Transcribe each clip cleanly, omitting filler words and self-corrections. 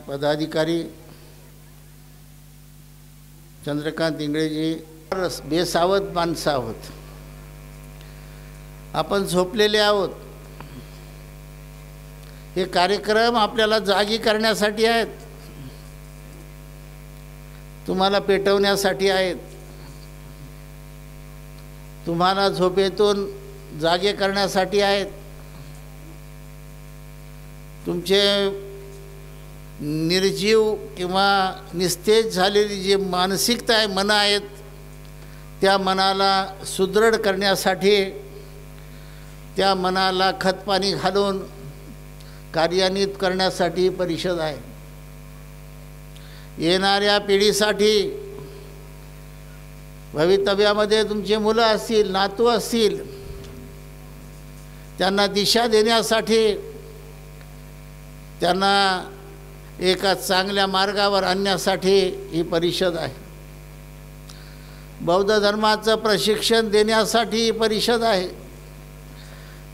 पदाधिकारी चंद्रकांत इंगळेजी, बेसावध माणसं आहोत आपण, झोपलेले आहोत. हे कार्यक्रम आपल्याला जागी करण्यासाठी आहेत, तुम्हाला पेटवण्यासाठी आहेत, तुम्हाला झोपेतून जागे करण्यासाठी आहेत. तुमचे निर्जीव किंवा निस्तेज झालेली जी मानसिकता आहे, मनं आहेत, त्या मनाला सुदृढ करण्यासाठी, त्या मनाला खतपाणी घालून कार्यान्वित करण्यासाठी परिषद आहे. येणाऱ्या पिढीसाठी, भवितव्यामध्ये तुमचे मुलं असतील, नातू असतील, त्यांना दिशा देण्यासाठी, त्यांना एका चांगल्या मार्गावर आणण्यासाठी ही परिषद आहे. बौद्ध धर्माचं प्रशिक्षण देण्यासाठी ही परिषद आहे.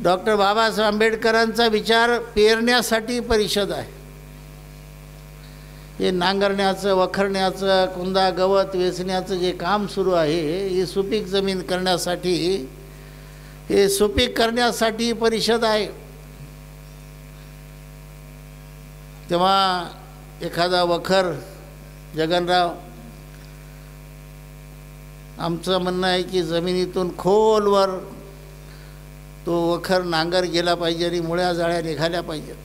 डॉक्टर बाबासाहेब आंबेडकरांचा विचार पेरण्यासाठी परिषद आहे. हे नांगरण्याचं, वखरण्याचं, कुंदा गवत वेचण्याचं जे काम सुरू आहे, ही सुपीक जमीन करण्यासाठी, हे सुपीक करण्यासाठी परिषद आहे. तेव्हा एखादा वखर, जगनराव, आमचं म्हणणं आहे की जमिनीतून खोलवर तो वखर नांगर गेला पाहिजे आणि मुळ्या जाळ्या निघाल्या पाहिजेत.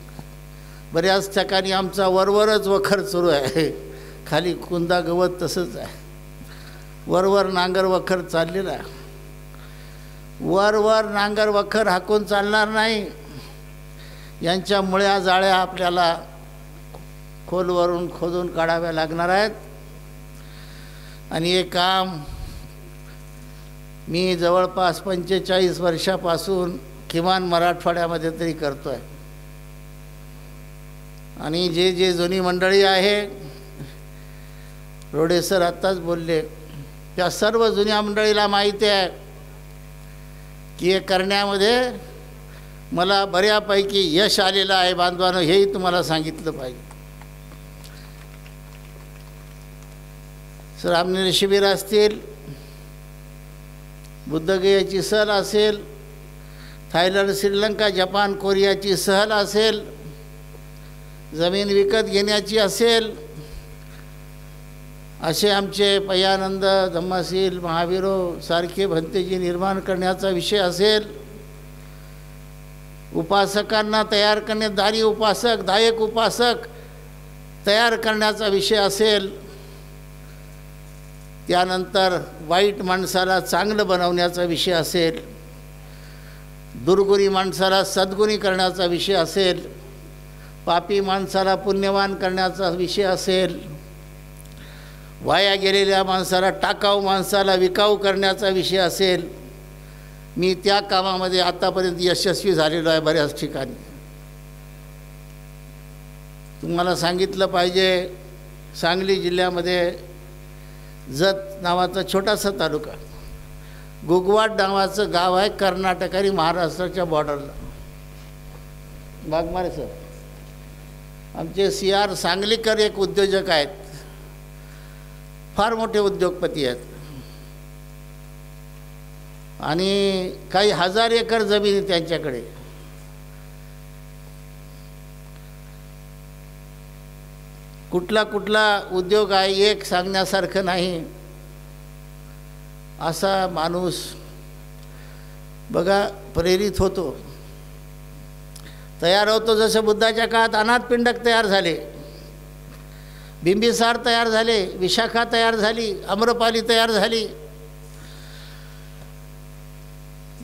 बऱ्याच ठिकाणी आमचा वरवरच वखर सुरू आहे, खाली कुंदा गवत तसंच आहे. वरवर नांगर वखर चाललेला आहे. वरवर नांगर वखर हाकून चालणार नाही. यांच्या मुळ्या जाळ्या आपल्याला खोलवरून खोदून काढाव्या लागणार आहेत. आणि हे काम मी जवळपास 45 वर्षापासून किमान मराठवाड्यामध्ये तरी करतो आहे. आणि जे जुनी मंडळी आहे, रोडे सर आत्ताच बोलले, त्या सर्व जुन्या मंडळीला माहिती आहे की हे करण्यामध्ये मला बऱ्यापैकी यश आलेलं आहे बांधवानं, हेही तुम्हाला सांगितलं पाहिजे. रामनीर शिबिर असतील, बुद्धगयाची सहल असेल, थायलंड, श्रीलंका, जपान, कोरियाची सहल असेल, जमीन विकत घेण्याची असेल, असे आमचे पयानंद, धम्मशील, महावीरो सारखे भंतेजी निर्माण करण्याचा विषय असेल, उपासकांना तयार करणे, दारी उपासक, दायक उपासक तयार करण्याचा विषय असेल, त्यानंतर वाईट माणसाला चांगलं बनवण्याचा विषय असेल, दुर्गुणी माणसाला सद्गुणी करण्याचा विषय असेल, पापी माणसाला पुण्यवान करण्याचा विषय असेल, वाया गेलेल्या माणसाला, टाकाऊ माणसाला विकाऊ करण्याचा विषय असेल, मी त्या कामामध्ये आतापर्यंत यशस्वी झालेलो आहे बऱ्याच ठिकाणी. तुम्हाला सांगितलं पाहिजे, सांगली जिल्ह्यामध्ये जत नावाचा छोटासा तालुका, गुगवाड नावाचं गाव आहे, कर्नाटक आणि महाराष्ट्राच्या बॉर्डरला. बागमारे सर, आमचे CR सांगलीकर एक उद्योजक आहेत, फार मोठे उद्योगपती आहेत, आणि काही 1000 एकर जमीन त्यांच्याकडे. कुठला कुठला उद्योग आहे एक सांगण्यासारखं नाही. असा माणूस बघा प्रेरित होतो, तयार होतो. जसं बुद्धाच्या काळात अनाथपिंडक तयार झाले, बिंबिसार तयार झाले, विशाखा तयार झाली, आम्रपाली तयार झाली,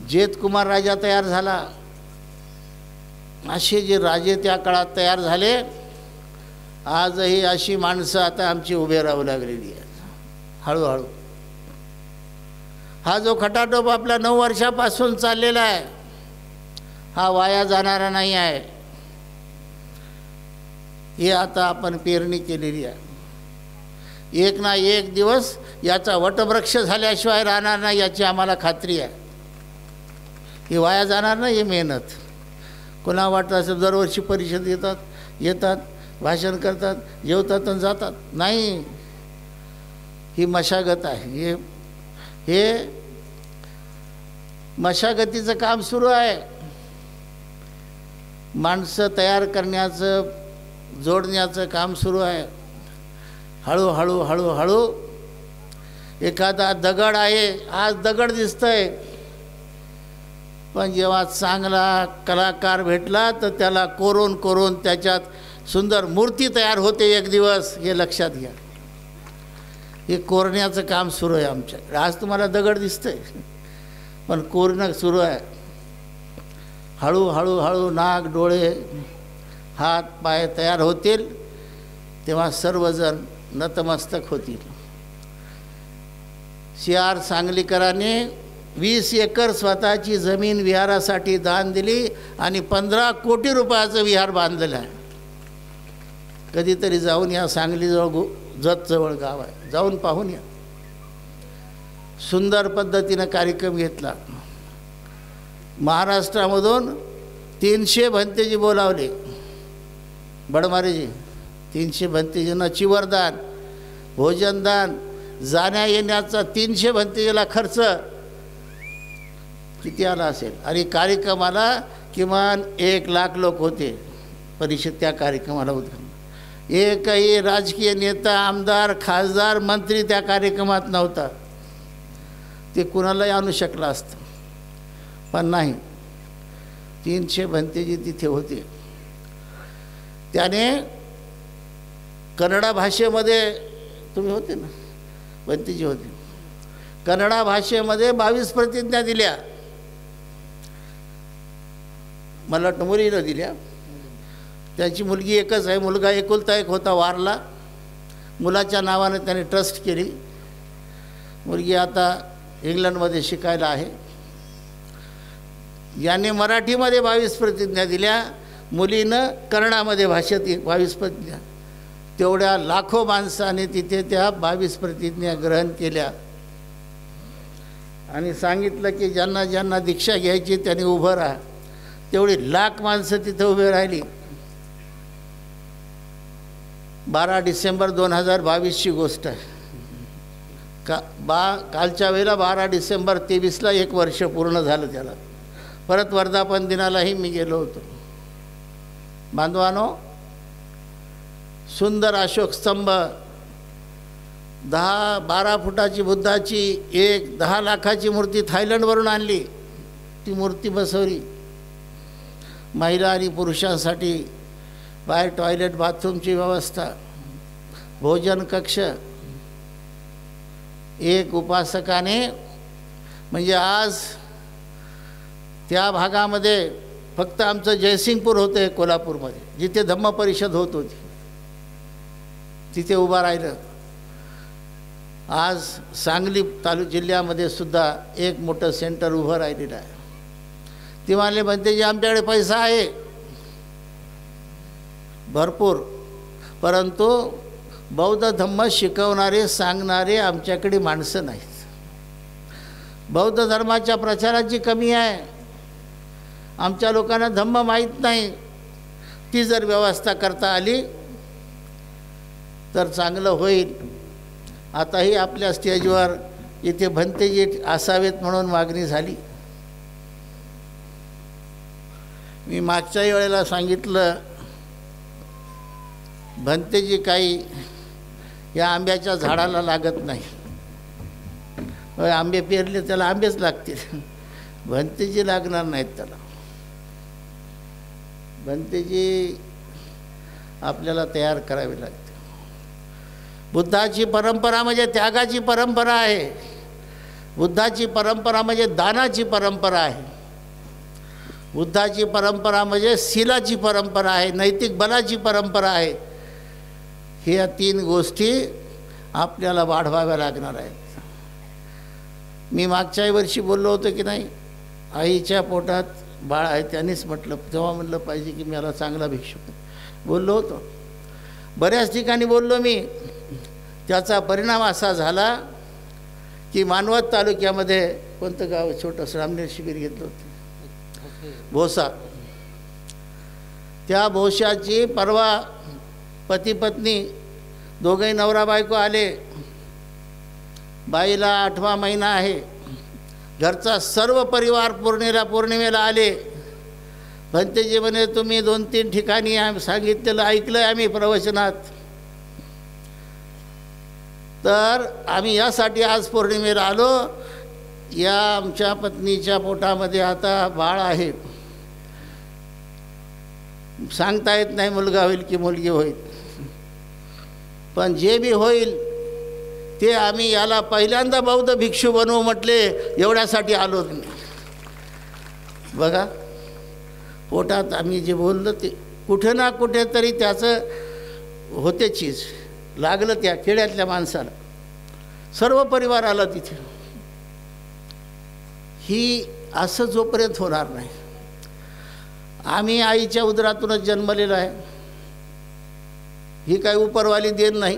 जेतकुमार राजा तयार झाला. असे जे राजे त्या काळात तयार झाले, आजही अशी माणसं आता आमची उभे राहू लागलेली आहेत हळूहळू. हा जो खटाटोप आपला 9 वर्षापासून चाललेला आहे, हा वाया जाणारा नाही आहे. हे आता आपण पेरणी केलेली आहे. एक ना एक दिवस याचा वटवृक्ष झाल्याशिवाय राहणार नाही, याची आम्हाला खात्री आहे. ही वाया जाणार नाही ही मेहनत. कोणा वाटतं असं दरवर्षी परिषद येतात, भाषण करतात, जेवतात आणि जातात. नाही, ही मशागत आहे. हे मशागतीचं काम सुरू आहे. माणसं तयार करण्याचं, जोडण्याचं काम सुरू आहे. हळूहळू हळूहळू एखादा दगड आहे, आज दगड दिसतंय, पण जेव्हा चांगला कलाकार भेटला तर त्याला कोरून कोरून त्याच्यात सुंदर मूर्ती तयार होते एक दिवस. हे लक्षात घ्या. हे कोरण्याचं काम सुरू आहे आमच्याकडे. आज तुम्हाला दगड दिसतंय, पण कोरणं सुरू आहे. हळूहळू हळू नाक, डोळे, हात, पाय तयार होतील, तेव्हा सर्वजण नतमस्तक होतील. CR सांगलीकरांनी 20 एकर स्वतःची जमीन विहारासाठी दान दिली आणि 15 कोटी रुपयाचं विहार बांधलेलं आहे. कधीतरी जाऊन या. सांगलीजवळ जतजवळ गाव आहे, जाऊन पाहून या. सुंदर पद्धतीनं कार्यक्रम घेतला. महाराष्ट्रामधून 300 भंतेजी बोलावले. बडमारेजी 300 भंतेजींना चिवरदान, भोजनदान, जाण्या येण्याचा 300 भंतेजीला खर्च किती आला असेल. आणि कार्यक्रमाला किमान 1 लाख लोक होते. परिषद त्या कार्यक्रमाला उद्घाटन. एकही राजकीय नेता, आमदार, खासदार, मंत्री त्या कार्यक्रमात नव्हता. ते कुणालाही आणू शकलं असतं, पण नाही. 300 भंतेजी तिथे होते. त्याने कन्नडा भाषेमध्ये, तुम्ही होते ना, भंतेजी होते, कन्नडा भाषेमध्ये 22 प्रतिज्ञा दिल्या. मला मुलीनं दिल्या. त्याची मुलगी एकच आहे, मुलगा एकुलता एक होता, वारला. मुलाच्या नावाने त्याने ट्रस्ट केली. मुलगी आता इंग्लंडमध्ये शिकायला आहे. याने मराठीमध्ये 22 प्रतिज्ञा दिल्या, मुलीनं कन्नडामध्ये भाषेत 22 प्रतिज्ञा. तेवढ्या लाखो माणसाने तिथे त्या 22 प्रतिज्ञा ग्रहण केल्या आणि सांगितलं की ज्यांना ज्यांना दीक्षा घ्यायची त्यांनी उभं राहा. तेवढी लाख माणसं तिथे उभे राहिली. 12 डिसेंबर 2022ची गोष्ट आहे. कालच्या वेळेला 12 डिसेंबर 23ला 1 वर्ष पूर्ण झालं त्याला. परत वर्धापन दिनालाही मी गेलो होतो. बांधवानो, सुंदर अशोक स्तंभ, 10-12 फुटाची बुद्धाची 10 लाखाची मूर्ती थायलंडवरून आणली. ती मूर्ती बसवली. महिला आणि पुरुषांसाठी बाहेर टॉयलेट, बाथरूमची व्यवस्था, भोजन कक्ष. एक उपासकाने, म्हणजे आज त्या भागामध्ये फक्त आमचं जयसिंगपूर होतं कोल्हापूरमध्ये, जिथे धम्म परिषद होत होती, तिथे उभा राहिलं. आज सांगली जिल्ह्यामध्ये सुद्धा एक मोठं सेंटर उभं राहिलेलं आहे. ते म्हणले म्हणते जे आमच्याकडे पैसा आहे भरपूर, परंतु बौद्ध धम्म शिकवणारे, सांगणारे आमच्याकडे माणसं नाहीत. बौद्ध धर्माच्या प्रचाराची कमी आहे. आमच्या लोकांना धम्म माहीत नाही. ती जर व्यवस्था करता आली तर चांगलं होईल. आताही आपल्या स्टेजवर इथे भंतेजी असावेत म्हणून मागणी झाली. मी मागच्याही वेळेला सांगितलं, भंतेजी काही या आंब्याच्या झाडाला लागत नाही. आंबे पेरले त्याला आंबेच लागतील, भंतेजी लागणार नाहीत त्याला. भंतेजी आपल्याला तयार करावी लागते. बुद्धाची परंपरा म्हणजे त्यागाची परंपरा आहे. बुद्धाची परंपरा म्हणजे दानाची परंपरा आहे. बुद्धाची परंपरा म्हणजे शीलाची परंपरा आहे, नैतिक बलाची परंपरा आहे. ह्या 3 गोष्टी आपल्याला वाढवाव्या लागणार आहेत. मी मागच्याही वर्षी बोललो होतो की नाही, आईच्या पोटात बाळ आहे, त्यांनीच म्हटलं, तेव्हा म्हटलं पाहिजे की मला चांगला भिक्षुक बोललो होतो. बऱ्याच ठिकाणी बोललो मी. त्याचा परिणाम असा झाला की मानवत तालुक्यामध्ये कोणतं गाव, छोटंसं रामनेर शिबिर घेतलं होतं, भोसा. त्या भोशाची परवा पती पत्नी दोघंही नवरा बायको आले. बाईला 8वा महिना आहे. घरचा सर्व परिवार पौर्णिमेला आले. भंतेजी म्हणे तुम्ही 2-3 ठिकाणी सांगितलेलं ऐकलं आहे आम्ही प्रवचनात, तर आम्ही यासाठी आज पौर्णिमेला आलो. या आमच्या पत्नीच्या पोटामध्ये आता बाळ आहे. सांगता येत नाही मुलगा होईल की मुलगी होईल, पण जे बी होईल ते आम्ही याला पहिल्यांदा बौद्ध भिक्षू बनवू म्हटले, एवढ्यासाठी आलो. बघा पोटात आम्ही जे बोललो ते कुठे ना कुठे तरी त्याचं होते चीज लागलं त्या खेड्यातल्या माणसाला. सर्व परिवार आला तिथे. ही असं जोपर्यंत होणार नाही. आम्ही आईच्या उदरातूनच जन्मलेलो आहे. ही काही उपरवाली देन नाही.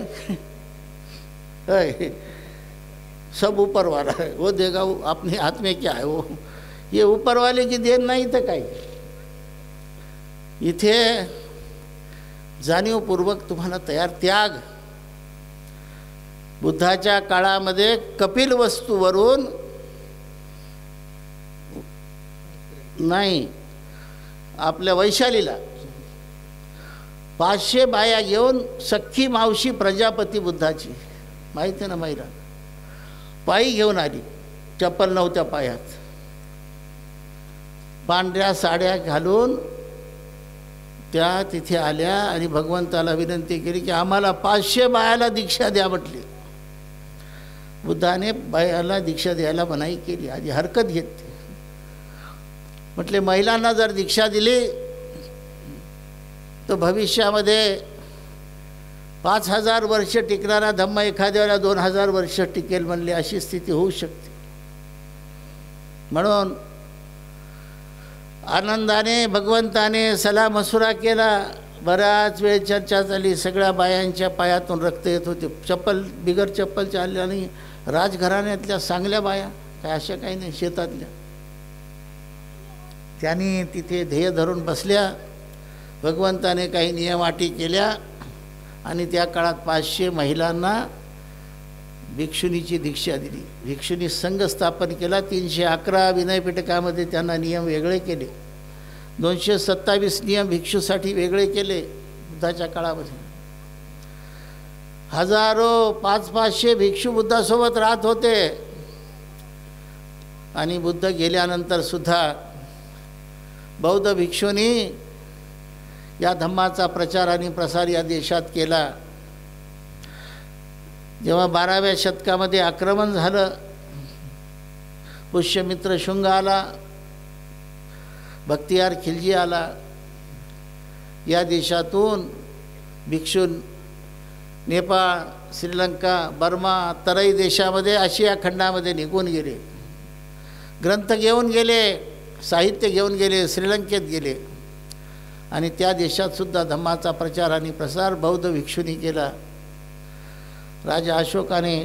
सब ऊपर वाला है, वो देगा वो अपने हाथ में क्या है, वो ये ऊपर वाले की देन नाही. तर काय इथे जाणीवपूर्वक तुम्हाला त्याग. बुद्धाच्या काळामध्ये कपिल वस्तूवरून नाही, आपल्या वैशालीला 500 बाया घेऊन सख्खी मावशी प्रजापती बुद्धाची माहिती आहे ना, महिला पायी घेऊन आली. चप्पल नव्हत्या पायात. पांढऱ्या साड्या घालून त्या तिथे आल्या आणि भगवंताला विनंती केली की आम्हाला 500 बायाला दीक्षा द्या म्हटली. बुद्धाने बायाला दीक्षा द्यायला मनाई केली. आधी हरकत घेतली. म्हटले महिलांना जर दीक्षा दिली तर भविष्यामध्ये 5000 वर्ष टिकणारा धम्म एखाद्याला 2000 वर्ष टिकेल म्हणले, अशी स्थिती होऊ शकते. म्हणून आनंदाने भगवंताने सलामसुरा केला. बराच वेळ चर्चा झाली. सगळ्या बायांच्या पायातून रक्त येत होते. चप्पल बिगर चप्पलच्या आल्या आणि राजघराण्यातल्या चांगल्या बाया, काय अशा काही नाही, शेतातल्या. त्यांनी तिथे ध्येय धरून बसल्या. भगवंताने काही नियम अटी केल्या आणि त्या काळात 500 महिलांना भिक्षुणीची दीक्षा दिली. भिक्षुणी संघ स्थापन केला. 311 विनयपिटकामध्ये त्यांना नियम वेगळे केले. 227 नियम भिक्षूसाठी वेगळे केले बुद्धाच्या काळामध्ये. हजारो 500 भिक्षू बुद्धासोबत राहत होते. आणि बुद्ध गेल्यानंतर सुद्धा बौद्ध भिक्षूंनी या धम्माचा प्रचार आणि प्रसार या देशात केला. जेव्हा 12व्या शतकामध्ये आक्रमण झालं, पुष्यमित्र शुंग आला, बख्तियार खिलजी आला. या देशातून भिक्षू नेपाळ, श्रीलंका, बर्मा, तराई देशामध्ये, आशिया खंडामध्ये निघून गेले. ग्रंथ घेऊन गेले, साहित्य घेऊन गेले, श्रीलंकेत गेले. आणि त्या देशातसुद्धा धम्माचा प्रचार आणि प्रसार बौद्ध भिक्षूंनी केला. राजा अशोकाने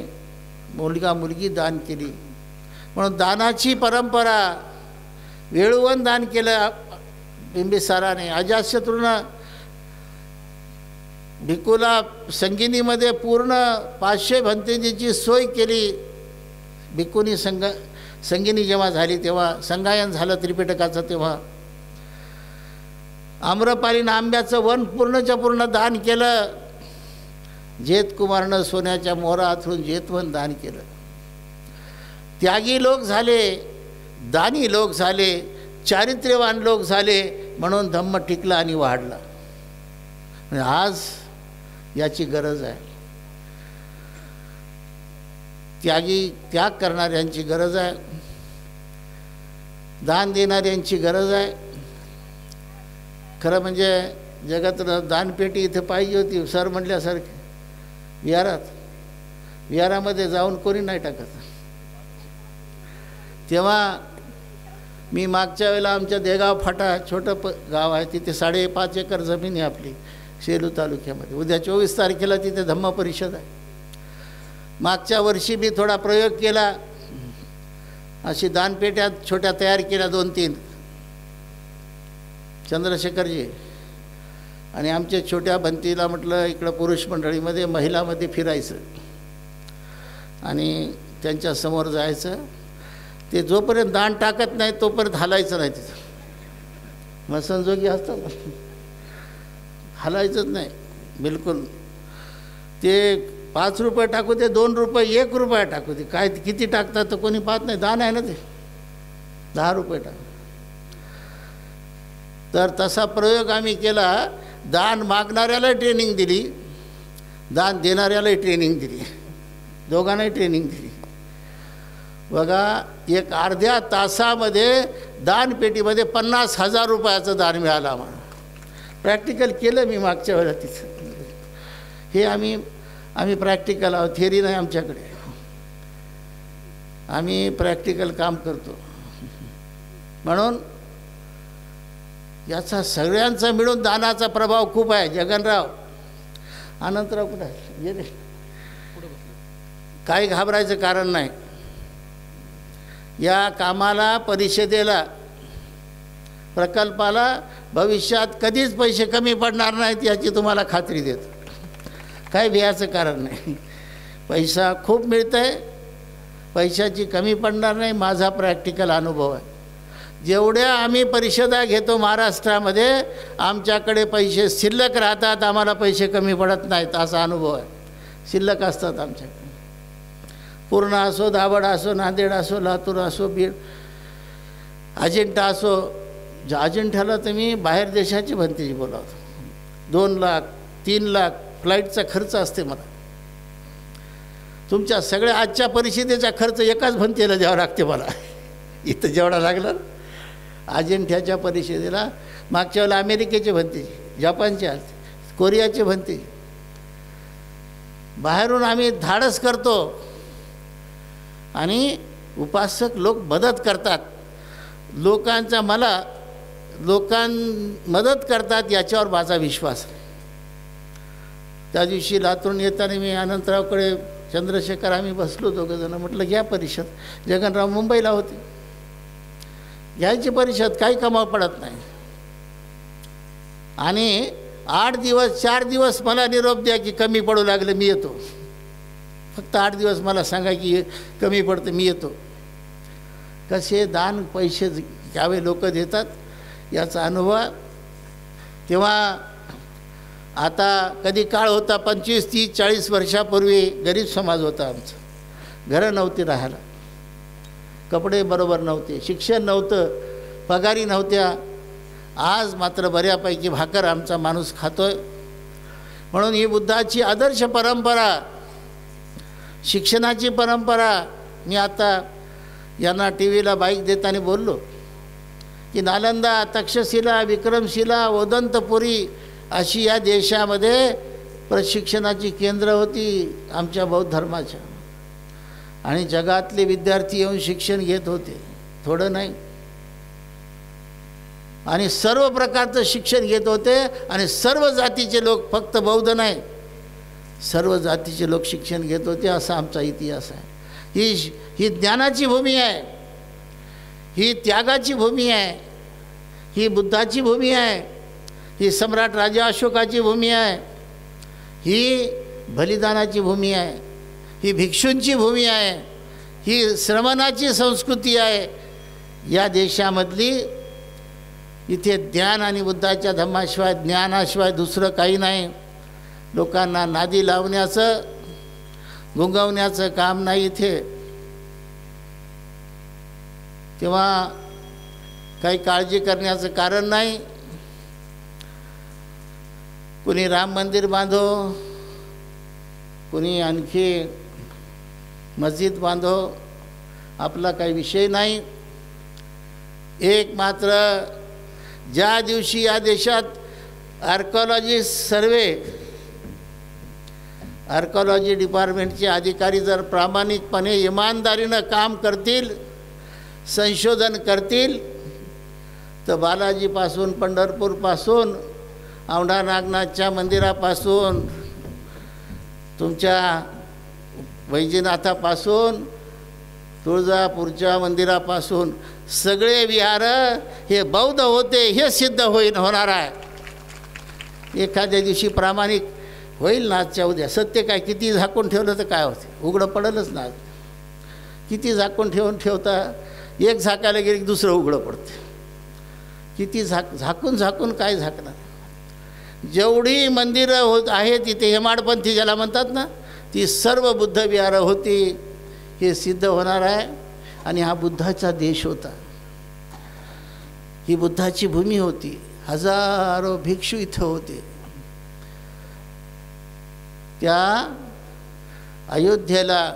मुलगा मुलगी दान केली. म्हणून दानाची परंपरा, वेळोवन दान केलं बिंबिसाराने. अजातशत्रूनं भिक्खूला संगिनीमध्ये पूर्ण 500 भंतेजीची सोय केली. भिक्खूनी संगिनी जेव्हा झाली तेव्हा, संगायन झालं त्रिपिटकाचं तेव्हा, आम्रपालीनं आंब्याचं वन पूर्णच्या पूर्ण दान केलं. जेतकुमारनं सोन्याच्या मोहरा हातरून जेतवन दान केलं. त्यागी लोक झाले, दानी लोक झाले, चारित्र्यवान लोक झाले. म्हणून धम्म टिकला आणि वाढला. आज याची गरज आहे. त्याग करणाऱ्यांची गरज आहे. दान देणाऱ्यांची गरज आहे. खरं म्हणजे जगात दानपेटी इथे पाहिजे होती. सर म्हटल्यासारखे विहारामध्ये जाऊन कोणी नाही टाकत. तेव्हा मी मागच्या वेळेला आमच्या देगाव फाटा छोटं गाव आहे, तिथे 5.5 एकर जमीन आहे आपली सेलू तालुक्यामध्ये. उद्या 24 तारखेला तिथे धम्म परिषद आहे. मागच्या वर्षी मी थोडा प्रयोग केला. अशी दानपेट्या छोट्या तयार केल्या 2-3. चंद्रशेखरजी आणि आमच्या छोट्या बंतीला म्हटलं इकडं पुरुष मंडळीमध्ये महिलामध्ये फिरायचं आणि त्यांच्यासमोर जायचं. ते जोपर्यंत दान टाकत नाही तोपर्यंत हलायचं नाही. तिथं मसनजोगी असतात ना, हलायचंच नाही बिलकुल. ते 5 रुपये टाकू दे, 2 रुपये, 1 रुपया टाकू दे, काय किती टाकतात तर कोणी पाहत नाही. दान आहे ना ते, 10 रुपये टाक. तर तसा प्रयोग आम्ही केला. दान मागणाऱ्याला ट्रेनिंग दिली, दान देणाऱ्यालाही ट्रेनिंग दिली, दोघांनाही ट्रेनिंग दिली. बघा, एक अर्ध्या तासामध्ये दानपेटीमध्ये 50,000 रुपयाचं दान मिळालं आम्हाला. प्रॅक्टिकल केलं मी मागच्या वेळेला तिथं. हे आम्ही प्रॅक्टिकल आहोत, थेरी नाही आमच्याकडे. आम्ही प्रॅक्टिकल काम करतो. म्हणून याचा सगळ्यांचा मिळून दानाचा प्रभाव खूप आहे. जगनराव, अनंतराव कुठं आहे? ये रे, काही घाबरायचं कारण नाही. या कामाला, परिषदेला, प्रकल्पाला भविष्यात कधीच पैसे कमी पडणार नाहीत याची तुम्हाला खात्री देतो. काय भ्यायचं कारण नाही. पैसा खूप मिळतं आहे, पैशाची कमी पडणार नाही. माझा प्रॅक्टिकल अनुभव आहे. जेवढ्या आम्ही परिषदा घेतो महाराष्ट्रामध्ये, आमच्याकडे पैसे शिल्लक राहतात, आम्हाला पैसे कमी पडत नाहीत, असा अनुभव आहे. शिल्लक असतात आमच्याकडे. पूर्णा असो, दाभड असो, नांदेड असो, लातूर असो, बीड, अजिंठा असो. अजिंठ्याला तर मी बाहेर देशाची भंतीची बोलावतो. 2 लाख 3 लाख फ्लाईटचा खर्च असते मला. तुमच्या सगळ्या आजच्या परिषदेचा खर्च एकाच भंतीला द्यावा लागते मला. इथं जेवढा लागला अजिंठ्याच्या परिषदेला. मागच्या वेळेला अमेरिकेचे भंतीचे, जपानचे आलते, कोरियाचे भंतीचे. बाहेरून आम्ही धाडस करतो आणि उपासक लोक मदत करतात. लोकां मदत करतात याच्यावर माझा विश्वास आहे. त्या दिवशी लातूरून येताना मी अनंतरावकडे, चंद्रशेखर, आम्ही बसलो दोघंजणं. म्हटलं घ्या परिषद. जगनराव मुंबईला होते. घ्यायची परिषद, काही कमाव पडत नाही. आणि 8 दिवस 4 दिवस मला निरोप द्या की कमी पडू लागलं, मी येतो. फक्त 8 दिवस मला सांगा की कमी पडतं, मी येतो. कसे दान पैसे ज्यावेळी लोक देतात याचा अनुभव. तेव्हा आता कधी काळ होता 25, 30, 40 वर्षापूर्वी गरीब समाज होता आमचा. घरं नव्हती राहायला, कपडे बरोबर नव्हते, शिक्षण नव्हतं, पगारी नव्हत्या. आज मात्र बऱ्यापैकी भाकर आमचा माणूस खातोय. म्हणून ही बुद्धाची आदर्श परंपरा, शिक्षणाची परंपरा. मी आता यांना टी व्हीला बाईक देताना बोललो की नालंदा, तक्षशिला, विक्रमशिला, ओदंतपुरी अशी या देशामध्ये प्रशिक्षणाची केंद्र होती आमच्या बौद्ध धर्माच्या. आणि जगातले विद्यार्थी येऊन शिक्षण घेत होते, थोडं नाही. आणि सर्व प्रकारचं शिक्षण घेत होते. आणि सर्व जातीचे लोक, फक्त बौद्ध नाही, सर्व जातीचे लोक शिक्षण घेत होते. असा आमचा इतिहास आहे. ही ज्ञानाची भूमी आहे, ही त्यागाची भूमी आहे, ही बुद्धाची भूमी आहे, ही सम्राट राजा अशोकाची भूमी आहे, ही बलिदानाची भूमी आहे, ही भिक्षूंची भूमी आहे, ही श्रमणाची संस्कृती आहे. या देशामधली इथे ज्ञान आणि बुद्धाच्या धम्माशिवाय, ज्ञानाशिवाय दुसरं काही नाही. लोकांना नादी लावण्याचं, गुंगवण्याचं काम नाही इथे. तेव्हा काही काळजी करण्याचं कारण नाही. कुणी राम मंदिर बांधो, कुणी आणखी मस्जिद बांधो, आपला काही विषय नाही. एक मात्र ज्या दिवशी या देशात आर्कॉलॉजी डिपार्टमेंटचे अधिकारी जर प्रामाणिकपणे इमानदारीनं काम करतील, संशोधन करतील, तर बालाजीपासून, पंढरपूरपासून, औंढा नागनाथच्या मंदिरापासून, तुमच्या वैजनाथापासून, तुळजापूरच्या मंदिरापासून सगळे विहार हे बौद्ध होते हे सिद्ध होणार आहे. एखाद्या दिवशी प्रामाणिक होईल ना, आजच्या उद्या. सत्य काय, किती झाकून ठेवलं तर काय होतं, उघडं पडलंच ना. किती झाकून ठेवता, एक झाकायला गेलं की दुसरं उघडं पडतं. किती झाकून झाकून काय झाकणार. जेवढी मंदिरं आहेत तिथे हेमाडपंथी ज्याला म्हणतात ना, ती सर्व बुद्ध विहारं होती, हे सिद्ध होणार आहे. आणि हा बुद्धाचा देश होता, ही बुद्धाची भूमी होती. हजारो भिक्षू इथं होते. त्या अयोध्येला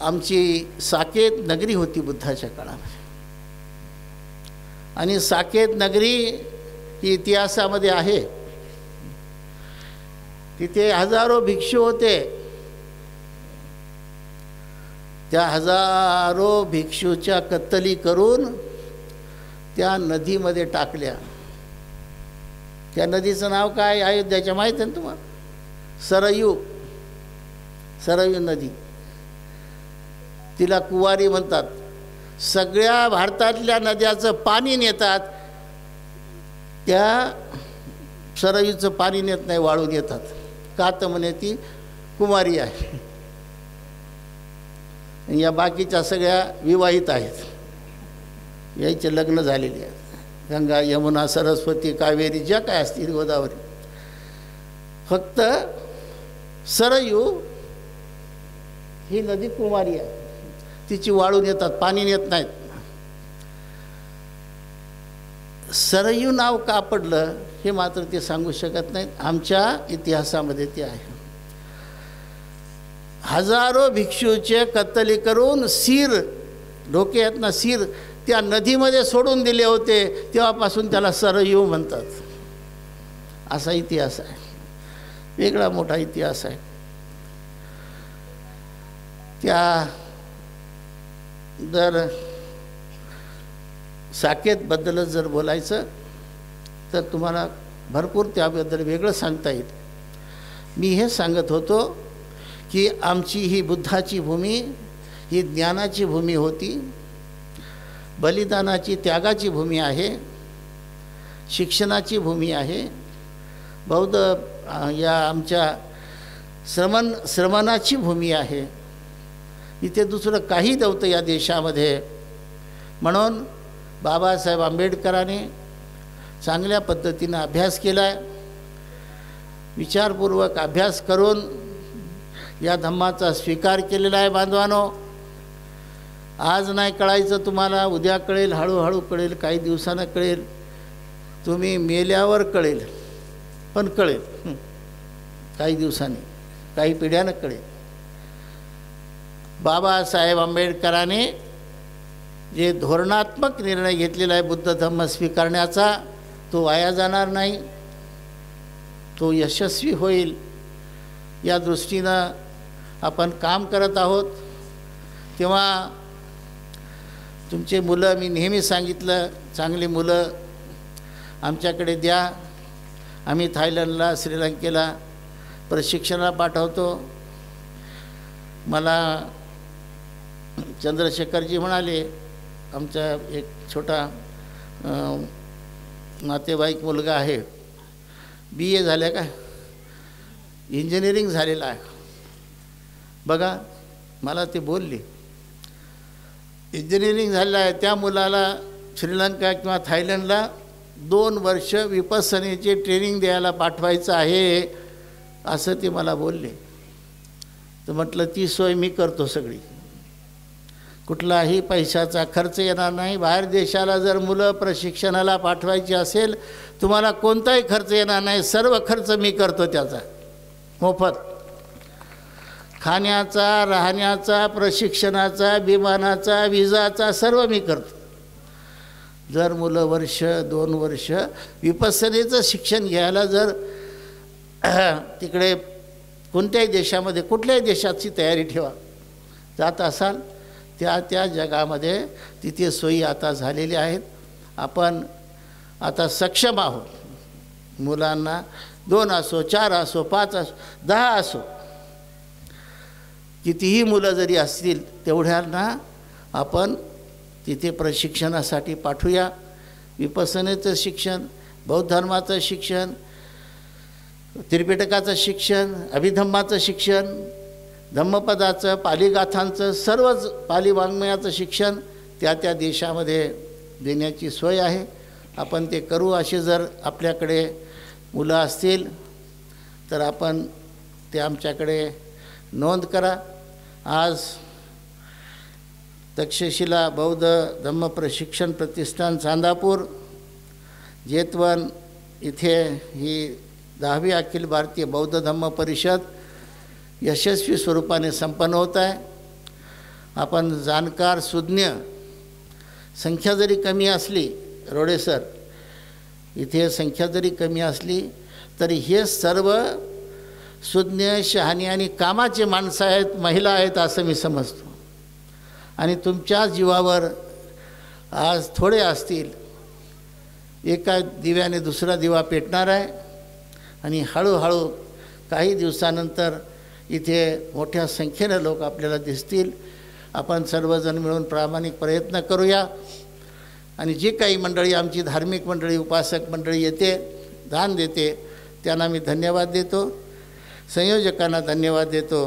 आमची साकेत नगरी होती बुद्धाच्या काळामध्ये. आणि साकेत नगरी ही इतिहासामध्ये आहे. तिथे हजारो भिक्षू होते. त्या हजारो भिक्षूच्या कत्तली करून त्या नदीमध्ये टाकल्या. त्या नदीचं नाव काय, अयोध्याच्या माहीत आहे ना तुम्हाला, सरयू. सरयू नदी, तिला कुवारी म्हणतात. सगळ्या भारतातल्या नद्याचं पाणी नेतात, त्या सरयूचं पाणी नेत नाही, वाळून येतात. का तर म्हणे ती कुमारी आहे. या बाकीच्या सगळ्या विवाहित आहेत, याचे लग्न झालेले आहेत. गंगा, यमुना, सरस्वती, कावेरी ज्या काय असतील, गोदावरी. फक्त सरयू ही नदी कुमारी आहे, तिची वाळून येतात, पाणी नेत नाहीत. सरयू नाव का पडलं हे मात्र ते सांगू शकत नाहीत. आमच्या इतिहासामध्ये ते आहे. हजारो भिक्षूचे कत्तली करून सीर, डोके आहेत ना सीर, त्या नदीमध्ये सोडून दिले होते. तेव्हापासून त्याला सरयू म्हणतात. असा इतिहास आहे, वेगळा मोठा इतिहास आहे. त्या जर साकेतबद्दलच जर बोलायचं तर तुम्हाला भरपूर त्याबद्दल वेगळं सांगता येईल. मी हे सांगत होतो की आमची ही बुद्धाची भूमी ही ज्ञानाची भूमी होती, बलिदानाची, त्यागाची भूमी आहे, शिक्षणाची भूमी आहे. बौद्ध या आमच्या श्रमणाची भूमी आहे. इथे दुसरं काही नव्हतं या देशामध्ये. म्हणून बाबासाहेब आंबेडकरांनी चांगल्या पद्धतीनं अभ्यास केला आहे. विचारपूर्वक अभ्यास करून या धम्माचा स्वीकार केलेला आहे. बांधवानो, आज नाही कळायचं तुम्हाला, उद्या कळेल, हळूहळू कळेल, काही दिवसानं कळेल, तुम्ही मेल्यावर कळेल, पण कळेल काही दिवसांनी, काही पिढ्यानं कळेल. बाबासाहेब आंबेडकरांनी जे धोरणात्मक निर्णय घेतलेला आहे बुद्ध धम्म स्वीकारण्याचा, तो वाया जाणार नाही, तो यशस्वी होईल. या दृष्टीनं आपण काम करत आहोत. तेव्हा तुमचे मुलं, मी नेहमी सांगितलं, चांगली मुलं आमच्याकडे द्या. आम्ही थायलंडला, श्रीलंकेला प्रशिक्षणाला पाठवतो. मला चंद्रशेखरजी म्हणाले, आमचा एक छोटा नातेवाईक मुलगा आहे, BA झालं का, इंजिनिअरिंग झालेला आहे. बघा, मला ते बोलले, इंजिनिअरिंग झालेलं आहे. त्या मुलाला श्रीलंका किंवा थायलंडला 2 वर्ष विपස්සनेचे ट्रेनिंग द्यायला पाठवायचं आहे, असं ते मला बोलले. तर म्हटलं ती सोय मी करतो सगळी, कुठलाही पैशाचा खर्च येणार नाही. बाहेर देशाला जर मुलं प्रशिक्षणाला पाठवायची असेल, तुम्हाला कोणताही खर्च येणार नाही, सर्व खर्च मी करतो त्याचा, मोफत. खाण्याचा, राहण्याचा, प्रशिक्षणाचा, विमानाचा, विजाचा सर्व मी करतो. जर मुलं 1-2 वर्ष विपස්සनेचं शिक्षण घ्यायला जर तिकडे कोणत्याही देशामध्ये, कुठल्याही देशाची तयारी ठेवा, जात असाल, त्या जगामध्ये तिथे सोयी आता झालेल्या आहेत. आपण आता सक्षम आहोत. मुलांना 2 असो, 4 असो, 5 असो, 10 असो, कितीही मुलं जरी असतील तेवढ्यांना आपण तिथे प्रशिक्षणासाठी पाठवूया. विपස්සनेचं शिक्षण, बौद्ध धर्माचं शिक्षण, त्रिपिटकाचं शिक्षण, अभिधम्माचं शिक्षण, धम्मपदाचं, पालीगाथांचं, सर्वच पाली वाङ्मयाचं शिक्षण त्या त्या देशामध्ये देण्याची सोय आहे. आपण ते करू. असे जर आपल्याकडे मुलं असतील तर आपण ते आमच्याकडे नोंद करा. आज तक्षशिला बौद्ध धम्म प्रशिक्षण प्रतिष्ठान चांदापूर जेतवन इथे ही 10वी अखिल भारतीय बौद्ध धम्म परिषद यशस्वी स्वरूपाने संपन्न होत आहे. आपण जाणकार सुज्ञ संख्या जरी कमी असली, रोडे सर, इथे संख्या जरी कमी असली तरी हे सर्व सुज्ञ, शहाणी आणि कामाचे माणसं आहेत, महिला आहेत असं मी समजतो. आणि तुमच्या जीवावर आज थोडे असतील, एका दिव्याने दुसरा दिवा पेटणार आहे आणि हळूहळू काही दिवसानंतर इथे मोठ्या संख्येने लोक आपल्याला दिसतील. आपण सर्वजण मिळून प्रामाणिक प्रयत्न करूया. आणि जी काही मंडळी, आमची धार्मिक मंडळी, उपासक मंडळी येते, दान देते, त्यांना मी धन्यवाद देतो. संयोजकांना धन्यवाद देतो.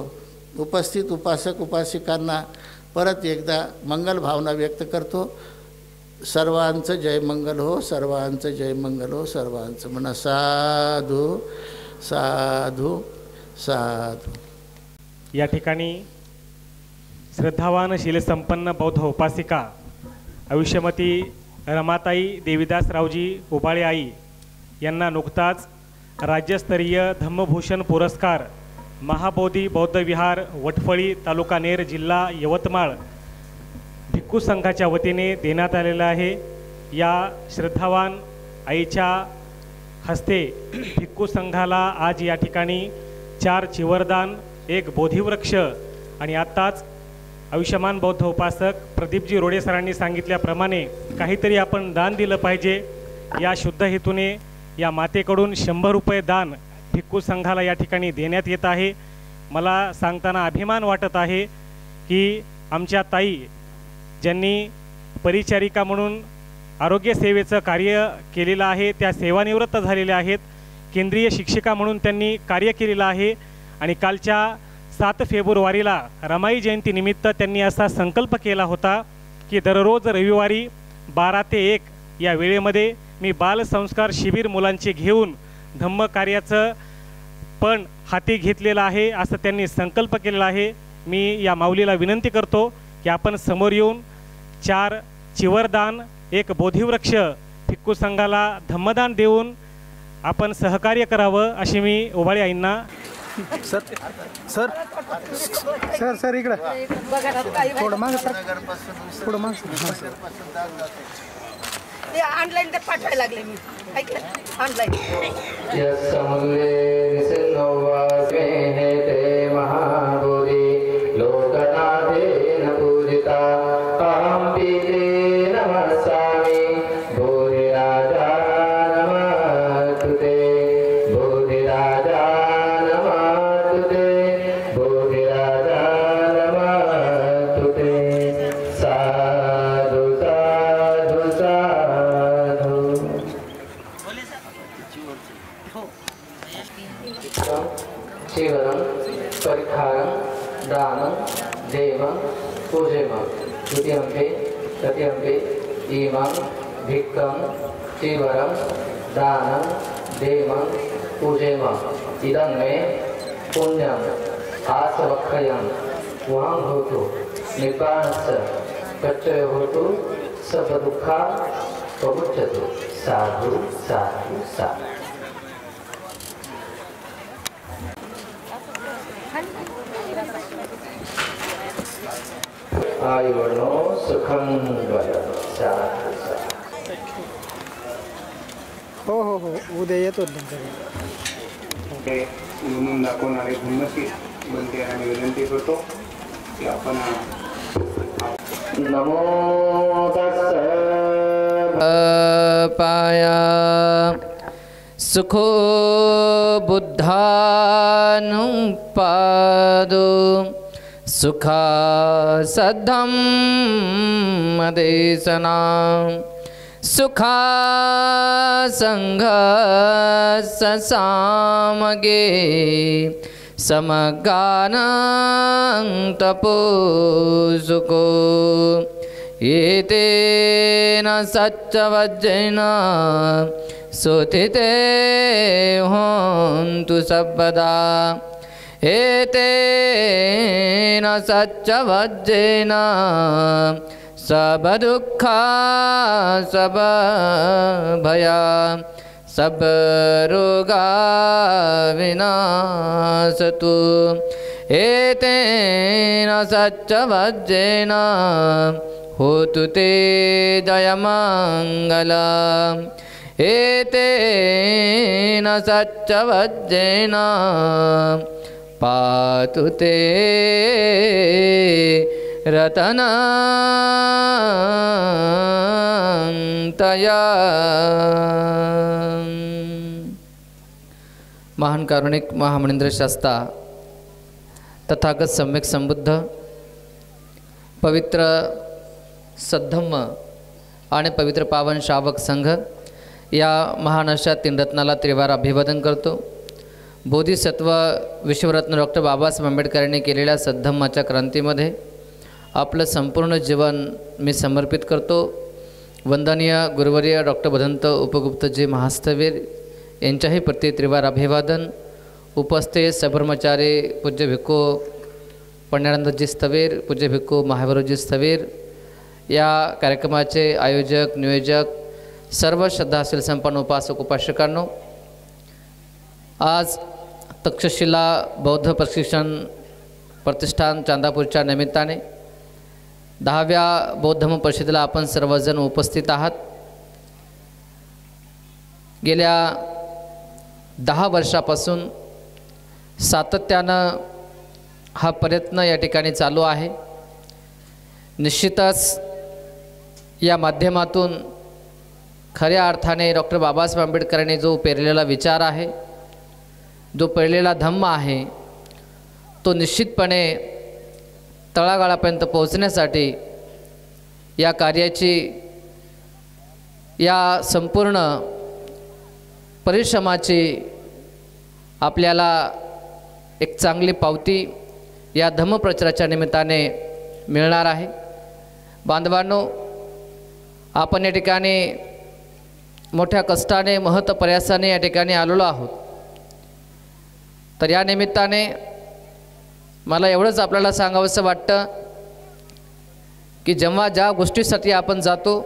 उपस्थित उपासक उपासिकांना परत एकदा मंगल भावना व्यक्त करतो. सर्वांचं जय मंगल हो, सर्वांचं जय मंगल हो, सर्वांचं म्हणा साधू साधू साधू. या ठिकाणी श्रद्धावान शीलसंपन्न बौद्ध उपासिका आयुष्यमती रमाताई देवीदासरावजी उबाळे आई यांना नुकताच राज्यस्तरीय धम्मभूषण पुरस्कार महाबोधी बौद्ध विहार वटफळी तालुका नेर जिल्हा यवतमाळ भिक्खू संघाच्या वतीने देण्यात आलेला आहे. या श्रद्धावान आईच्या हस्ते भिक्खू संघाला आज या ठिकाणी 4 चिवरदान, 1 बोधिवृक्ष आणि आत्ताच आयुष्यमान बौद्ध उपासक प्रदीपजी रोडे सरांनी सांगितल्याप्रमाणे काहीतरी आपण दान दिलं पाहिजे. या शुद्ध हेतूने या मातेकडून 100 रुपये दान भिक्खू संघाला या ठिकाणी देण्यात येत आहे. मला सांगताना अभिमान वाटत आहे की आमच्या ताई ज्यांनी परिचारिका म्हणून आरोग्य सेवेचं कार्य केलेलं आहे, त्या सेवानिवृत्त झालेल्या आहेत. केंद्रीय शिक्षिका म्हणून त्यांनी कार्य केलेलं आहे आणि कालच्या 7 फेब्रुवारीला रमाई जयंतीनिमित्त त्यांनी असा संकल्प केला होता की दररोज रविवारी 12 ते 1 या वेळेमध्ये मी बालसंस्कार शिबिर मुलांचे घेऊन धम्म कार्याचं पण हाती घेतलेलं आहे, असं त्यांनी संकल्प केलेला आहे. मी या माऊलीला विनंती करतो की आपण समोर येऊन 4 चिवरदान, 1 बोधिवृक्ष भिक्खू संघाला धम्मदान देऊन आपण सहकार्य करावं अशी मी उबाळे आईंना. सर सर सर सर इकडं थोडं माग सर, थोडं माग. ते ऑनलाईन ते पाठवायला लागले मी, ऐकलं ऑनलाईन. महाबोधी लोकनाथेन पूजिता अहं पीते नमस्सामि बोधिराजा नमस्तुते बोधिराजा नमस्तुते बोधिराजा नमस्तुते साधु साधु साधु. शिवरं परिखारं दानं देवं पूजेमं द्वितीयम्पे तृतीयम्पे इमं भिक्खं चिवरं दानं देवं पूजेमं इदं मे पुण्यम् आसवक्षयं वहं भवतु निब्बाणस्य कच्चय भवतु सर्वदुःखा प्रमुच्यतु. साधु साधु साधु. आयुर्नो सुखं वयं. साधु साधु. हो हो हो, उद्या येतो तुमच्याकडे. म्हणून दाखवणारे धम्मशी बनते आणि विनंती करतो की आपण नमो तस्स पाया सुखो बुद्धानुपादो सुखा सद्धम्मदेशना सुखा संघ सामगे समगान तपो सुको येतेन सच्चवज्जेन सुथिते होन्तु सर्वदा एतेन सच्चवज्जेन सब दुःखा सब भया सब रोगा विनाशतु एतेन सच्चवज्जेन होतु ते जयमङ्गला एतेन सच्चवज्जेन पातु ते रतनतया। महान कारुणिक महामनिंद्र शास्ता तथागत सम्यक संबुद्ध पवित्र सद्धम्म आणि पवित्र पावन श्रावक संघ या महान अशा तीन रत्नाला त्रिवार अभिवादन करतो। बोधिसत्व विश्वरत्न डॉक्टर बाबासाहेब आंबेडकरांनी केलेल्या सद्धम्माच्या क्रांतीमध्ये आपलं संपूर्ण जीवन मी समर्पित करतो। वंदनीय गुरुवर्य डॉक्टर भदंत उपगुप्तजी महास्थवीर यांच्याही प्रति त्रिवार अभिवादन। उपस्थित सब्रह्मचारी पूज्य भिक्खू पंड्यानंदजी स्थवीर, पूज्य भिक्खू महावीरजी स्थवीर, या कार्यक्रमाचे आयोजक नियोजक सर्व श्रद्धाशील संपन्न उपासक उपासकांनो, आज तक्षशिला बौद्ध प्रशिक्षण प्रतिष्ठान चांदापूरच्या निमित्ताने 10व्या बौद्ध धम्म परिषदेला आपण सर्वजण उपस्थित आहात। गेल्या 10 वर्षापासून सातत्यानं हा प्रयत्न या ठिकाणी चालू आहे। निश्चितच या माध्यमातून खऱ्या अर्थाने डॉक्टर बाबासाहेब आंबेडकरांनी जो पेरलेला विचार आहे, जो पेरलेला धम्म आहे, तो निश्चितपणे तळागाळापर्यंत पोहोचण्यासाठी या कार्याची, या संपूर्ण परिश्रमाची आपल्याला एक चांगली पावती या धम्मप्रचाराच्या निमित्ताने मिळणार आहे। बांधवांनो, आपण या ठिकाणी मोठ्या कष्टाने महत् प्रयासाने या ठिकाणी आलेलो आहोत। तर या निमित्ताने मला एवढंच आपल्याला सांगावंसं वाटतं की जेव्हा ज्या गोष्टीसाठी आपण जातो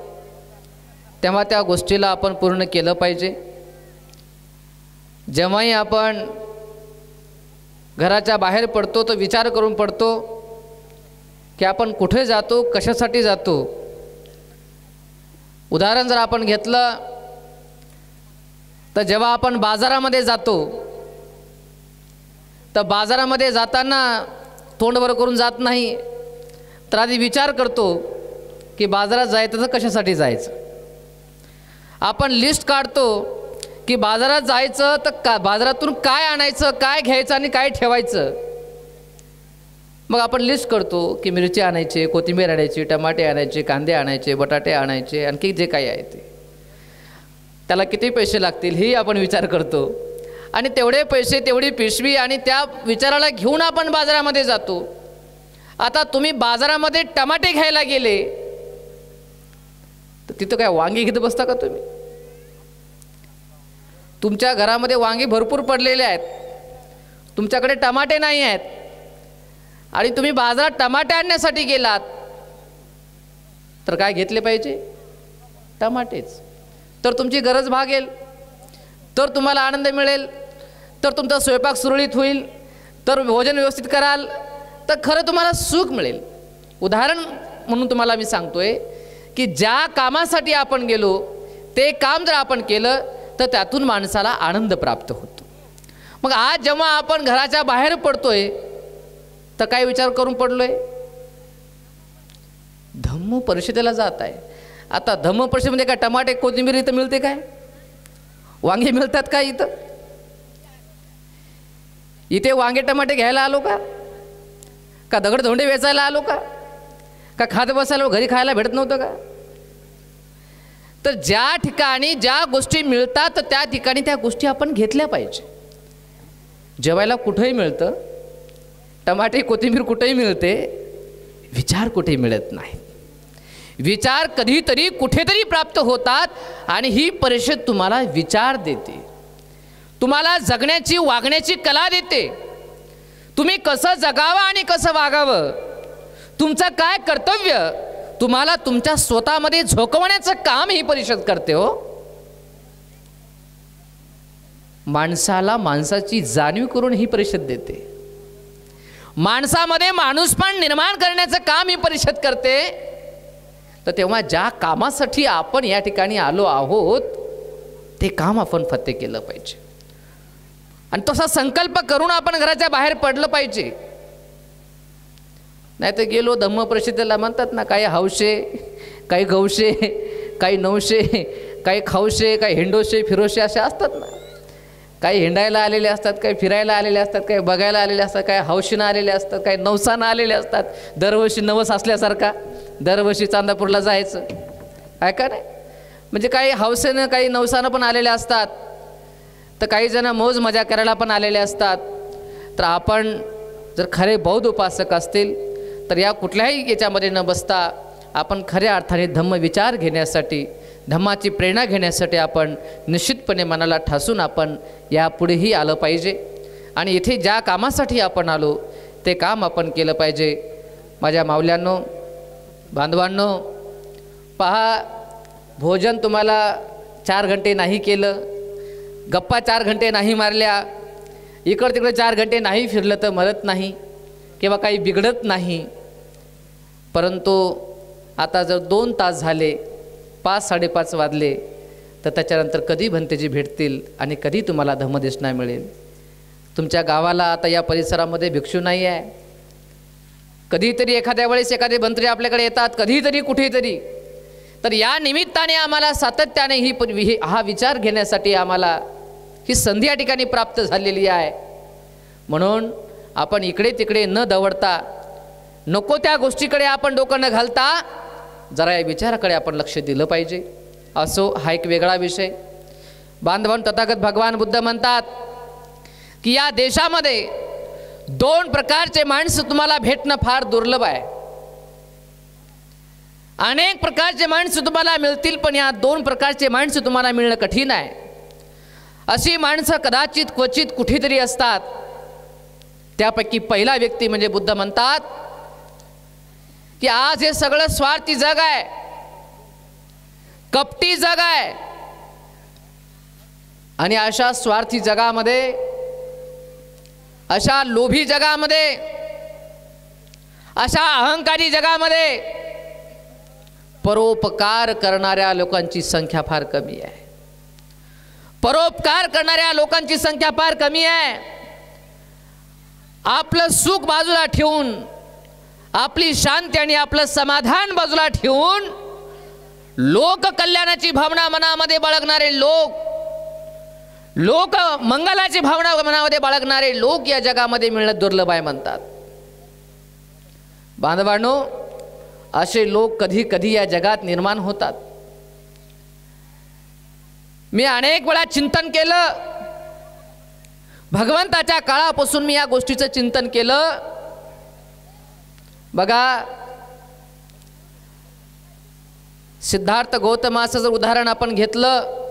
तेव्हा त्या गोष्टीला आपण पूर्ण केलं पाहिजे। जेव्हाही आपण घराच्या बाहेर पडतो तो विचार करून पडतो की आपण कुठे जातो, कशासाठी जातो। उदाहरण जर आपण घेतलं तर जेव्हा आपण बाजारामध्ये जातो तर बाजारामध्ये जाताना तोंड वर करून जात नाही, तर आधी विचार करतो की बाजारात जायचं तर कशासाठी जायचं। आपण लिस्ट काढतो की बाजारात जायचं तर बाजारातून काय आणायचं, काय घ्यायचं आणि काय ठेवायचं। मग आपण लिस्ट करतो की मिरची आणायची, कोथिंबीर आणायची, टमाटे आणायचे, कांदे आणायचे, बटाटे आणायचे, आणखी जे काही आहे ते, त्याला किती पैसे लागतील हे आपण विचार करतो। आणि तेवढे पैसे, तेवढी पिशवी आणि त्या विचाराला घेऊन आपण बाजारामध्ये जातो। आता तुम्ही बाजारामध्ये टमाटे घ्यायला गेले तर तिथं काय वांगी घेत बसता का तुम्ही? तुमच्या घरामध्ये वांगी भरपूर पडलेले आहेत, तुमच्याकडे टमाटे नाही आहेत आणि तुम्ही बाजारात टमाटे आणण्यासाठी गेलात तर काय घेतले पाहिजे? टमाटेच। तर तुमची गरज भागेल, तर तुम्हाला आनंद मिळेल, तर तुमचा स्वयंपाक सुरळीत होईल, तर भोजन व्यवस्थित कराल, तर खरं तुम्हाला सुख मिळेल। उदाहरण म्हणून तुम्हाला मी सांगतोय की ज्या कामासाठी आपण गेलो ते काम जर आपण केलं तर त्यातून माणसाला आनंद प्राप्त होतो। मग आज जेव्हा आपण घराच्या बाहेर पडतोय तर काय विचार करून पडलोय? धम्म परिषदेला जात आहे। आता धम्म परिषदेमध्ये काय टमाटे कोथिंबीर इथं मिळते काय? वांगे मिळतात का इथं? इथे वांगे टमाटे घ्यायला आलो का? का दगड धोंडे वेचायला आलो का? का खात बसायला घरी खायला भेटत नव्हतं का? तर ज्या ठिकाणी ज्या गोष्टी मिळतात तर त्या ठिकाणी त्या गोष्टी आपण घेतल्या पाहिजे. जेवायला कुठेही मिळतं, टमाटे कोथिंबीर कुठेही मिळते, विचार कुठेही मिळत नाही. विचार कधीतरी कुठेतरी प्राप्त होतात आणि ही परिषद तुम्हाला विचार देते, तुम्हाला जगण्याची वागण्याची कला देते. तुम्ही कसं जगावं आणि कसं वागावं, तुमचं काय कर्तव्य, तुम्हाला तुमच्या स्वतःमध्ये झोकवण्याचं काम ही परिषद करते. हो, माणसाला माणसाची जाणीव करून ही परिषद देते. माणसामध्ये माणूसपण निर्माण करण्याचं काम ही परिषद करते. तर तेव्हा ज्या कामासाठी आपण या ठिकाणी आलो आहोत ते काम आपण फत्ते केलं पाहिजे आणि तसा संकल्प करून आपण घराच्या बाहेर पडलं पाहिजे. नाही तर गेलो धम्म परिषदेला, म्हणतात ना, काही हौशे, काही गौशे, काही नवशे, काही खाऊशे, काही हिंडोशे फिरोशे असे असतात ना. काही हिंडायला आलेले असतात, काही फिरायला आलेले असतात, काही बघायला आलेले असतात, काही हौशीनं आलेले असतात, काही नवसानं आलेले असतात. दरवर्षी नवस असल्यासारखा दरवर्षी चांदापूरला जायचं आहे का नाही. म्हणजे काही हौसेनं काही नवसानं पण आलेले असतात, तर काही जण मौज मजा करायला पण आलेले असतात. तर आपण जर खरे बौद्ध उपासक असतील तर या कुठल्याही याच्यामध्ये न बसता आपण खऱ्या अर्थाने धम्म विचार घेण्यासाठी, धम्माची प्रेरणा घेण्यासाठी आपण निश्चितपणे मनाला ठासून आपण यापुढेही आलं पाहिजे आणि इथे ज्या कामासाठी आपण आलो ते काम आपण केलं पाहिजे. माझ्या माऊल्यांनो, बांधवांनो, पहा, भोजन तुम्हाला 4 घंटे नाही केलं, गप्पा 4 घंटे नाही मारल्या, इकडं तिकडे 4 घंटे नाही फिरलं तर मरत नाही किंवा काही बिघडत नाही. परंतु आता जर 2 तास झाले, 5-5:30 वाजले, तर त्याच्यानंतर कधी भंतेजी भेटतील आणि कधी तुम्हाला धम्मदेशना मिळेल. तुमच्या गावाला आता या परिसरामध्ये भिक्षू नाही आहे. कधीतरी एखाद्या वेळेस एखादे मंत्री आपल्याकडे येतात, कधीतरी कुठेतरी. तर या निमित्ताने आम्हाला सातत्याने हा विचार घेण्यासाठी आम्हाला ही संधी या ठिकाणी प्राप्त झालेली आहे. म्हणून आपण इकडे तिकडे न दवडता, नको त्या गोष्टीकडे आपण डोकं न घालता जरा या विचाराकडे आपण लक्ष दिलं पाहिजे. असो, हा एक वेगळा विषय. बांधवांनो, तथागत भगवान बुद्ध म्हणतात की या देशामध्ये 2 प्रकारचे माणसं तुम्हाला भेटणं फार दुर्लभ आहे. अनेक प्रकारचे माणसं तुम्हाला मिळतील, पण या 2 प्रकारचे माणसं तुम्हाला मिळणं कठीण आहे. अशी माणसं कदाचित क्वचित कुठेतरी असतात. त्यापैकी पहिला व्यक्ती म्हणजे बुद्ध म्हणतात की आज हे सगळं स्वार्थी जग आहे, कपटी जग आहे आणि अशा स्वार्थी जगामध्ये, अशा लोभी जगामध्ये, अशा अहंकारी जगामध्ये परोपकार करणाऱ्या लोकांची संख्या फार कमी आहे. परोपकार करणाऱ्या लोकांची संख्या फार कमी आहे. आपलं सुख बाजूला ठेवून, आपली शांती आणि आपलं समाधान बाजूला ठेवून लोक कल्याणाची भावना मनामध्ये बाळगणारे लोक मंगलाची भावना मनामध्ये बाळगणारे लोक या जगामध्ये मिळणं दुर्लभ आहे म्हणतात. बांधवांनो, असे लोक कधी कधी या जगात निर्माण होतात. मी अनेक वेळा चिंतन केलं, भगवंताच्या काळापासून मी या गोष्टीचं चिंतन केलं. बघा, सिद्धार्थ गौतमाचं जर उदाहरण आपण घेतलं,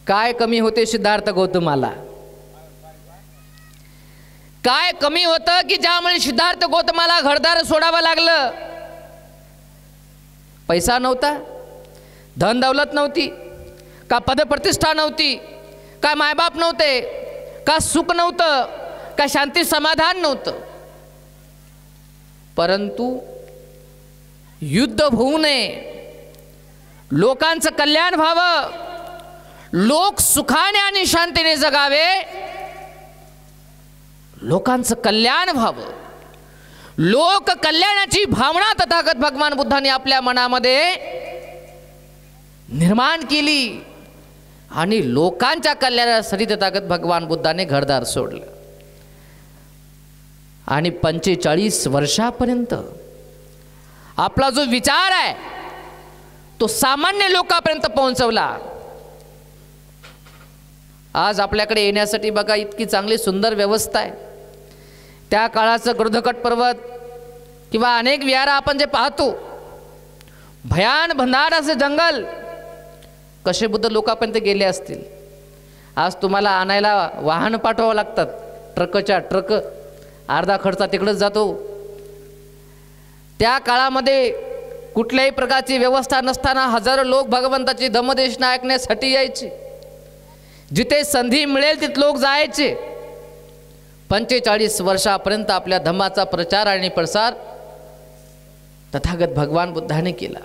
काय कमी होते सिद्धार्थ गौतमाला? काय कमी होतं की ज्यामुळे सिद्धार्थ गौतमाला घरदार सोडावं लागलं? पैसा नव्हता, धन दौलत नव्हती, का पदप्रतिष्ठा नव्हती, का मायबाप नव्हते, का सुख नव्हतं, का शांती समाधान नव्हतं. परंतु युद्ध होऊ नये, लोकांचं कल्याण व्हावं, लोक सुखाने आणि शांतीने जगावे, लोकांचं कल्याण व्हावं, लोक कल्याणाची भावना तथागत भगवान बुद्धांनी आपल्या मनामध्ये निर्माण केली आणि लोकांच्या कल्याणासाठी तथागत भगवान बुद्धाने घरदार सोडलं. आणि 45 वर्षापर्यंत आपला जो विचार आहे तो सामान्य लोकांपर्यंत पोहोचवला. आज आपल्याकडे येण्यासाठी बघा इतकी चांगली सुंदर व्यवस्था आहे. त्या काळाचं गरुडकट पर्वत किंवा अनेक विहार आपण जे पाहतो, भयान भंडार असे जंगल, कसे बुद्ध लोकांपर्यंत गेले असतील. आज तुम्हाला आणायला वाहन पाठवावं लागतात, ट्रकच्या ट्रक, अर्धा खर्च तिकडंच जातो. त्या काळामध्ये कुठल्याही प्रकारची व्यवस्था नसताना हजारो लोक भगवंताची धम्मदेशना ऐकण्यासाठी यायचे. जिथे संधी मिळेल तिथे लोक जायचे. 45 वर्षापर्यंत आपल्या धम्माचा प्रचार आणि प्रसार तथागत भगवान बुद्धाने केला.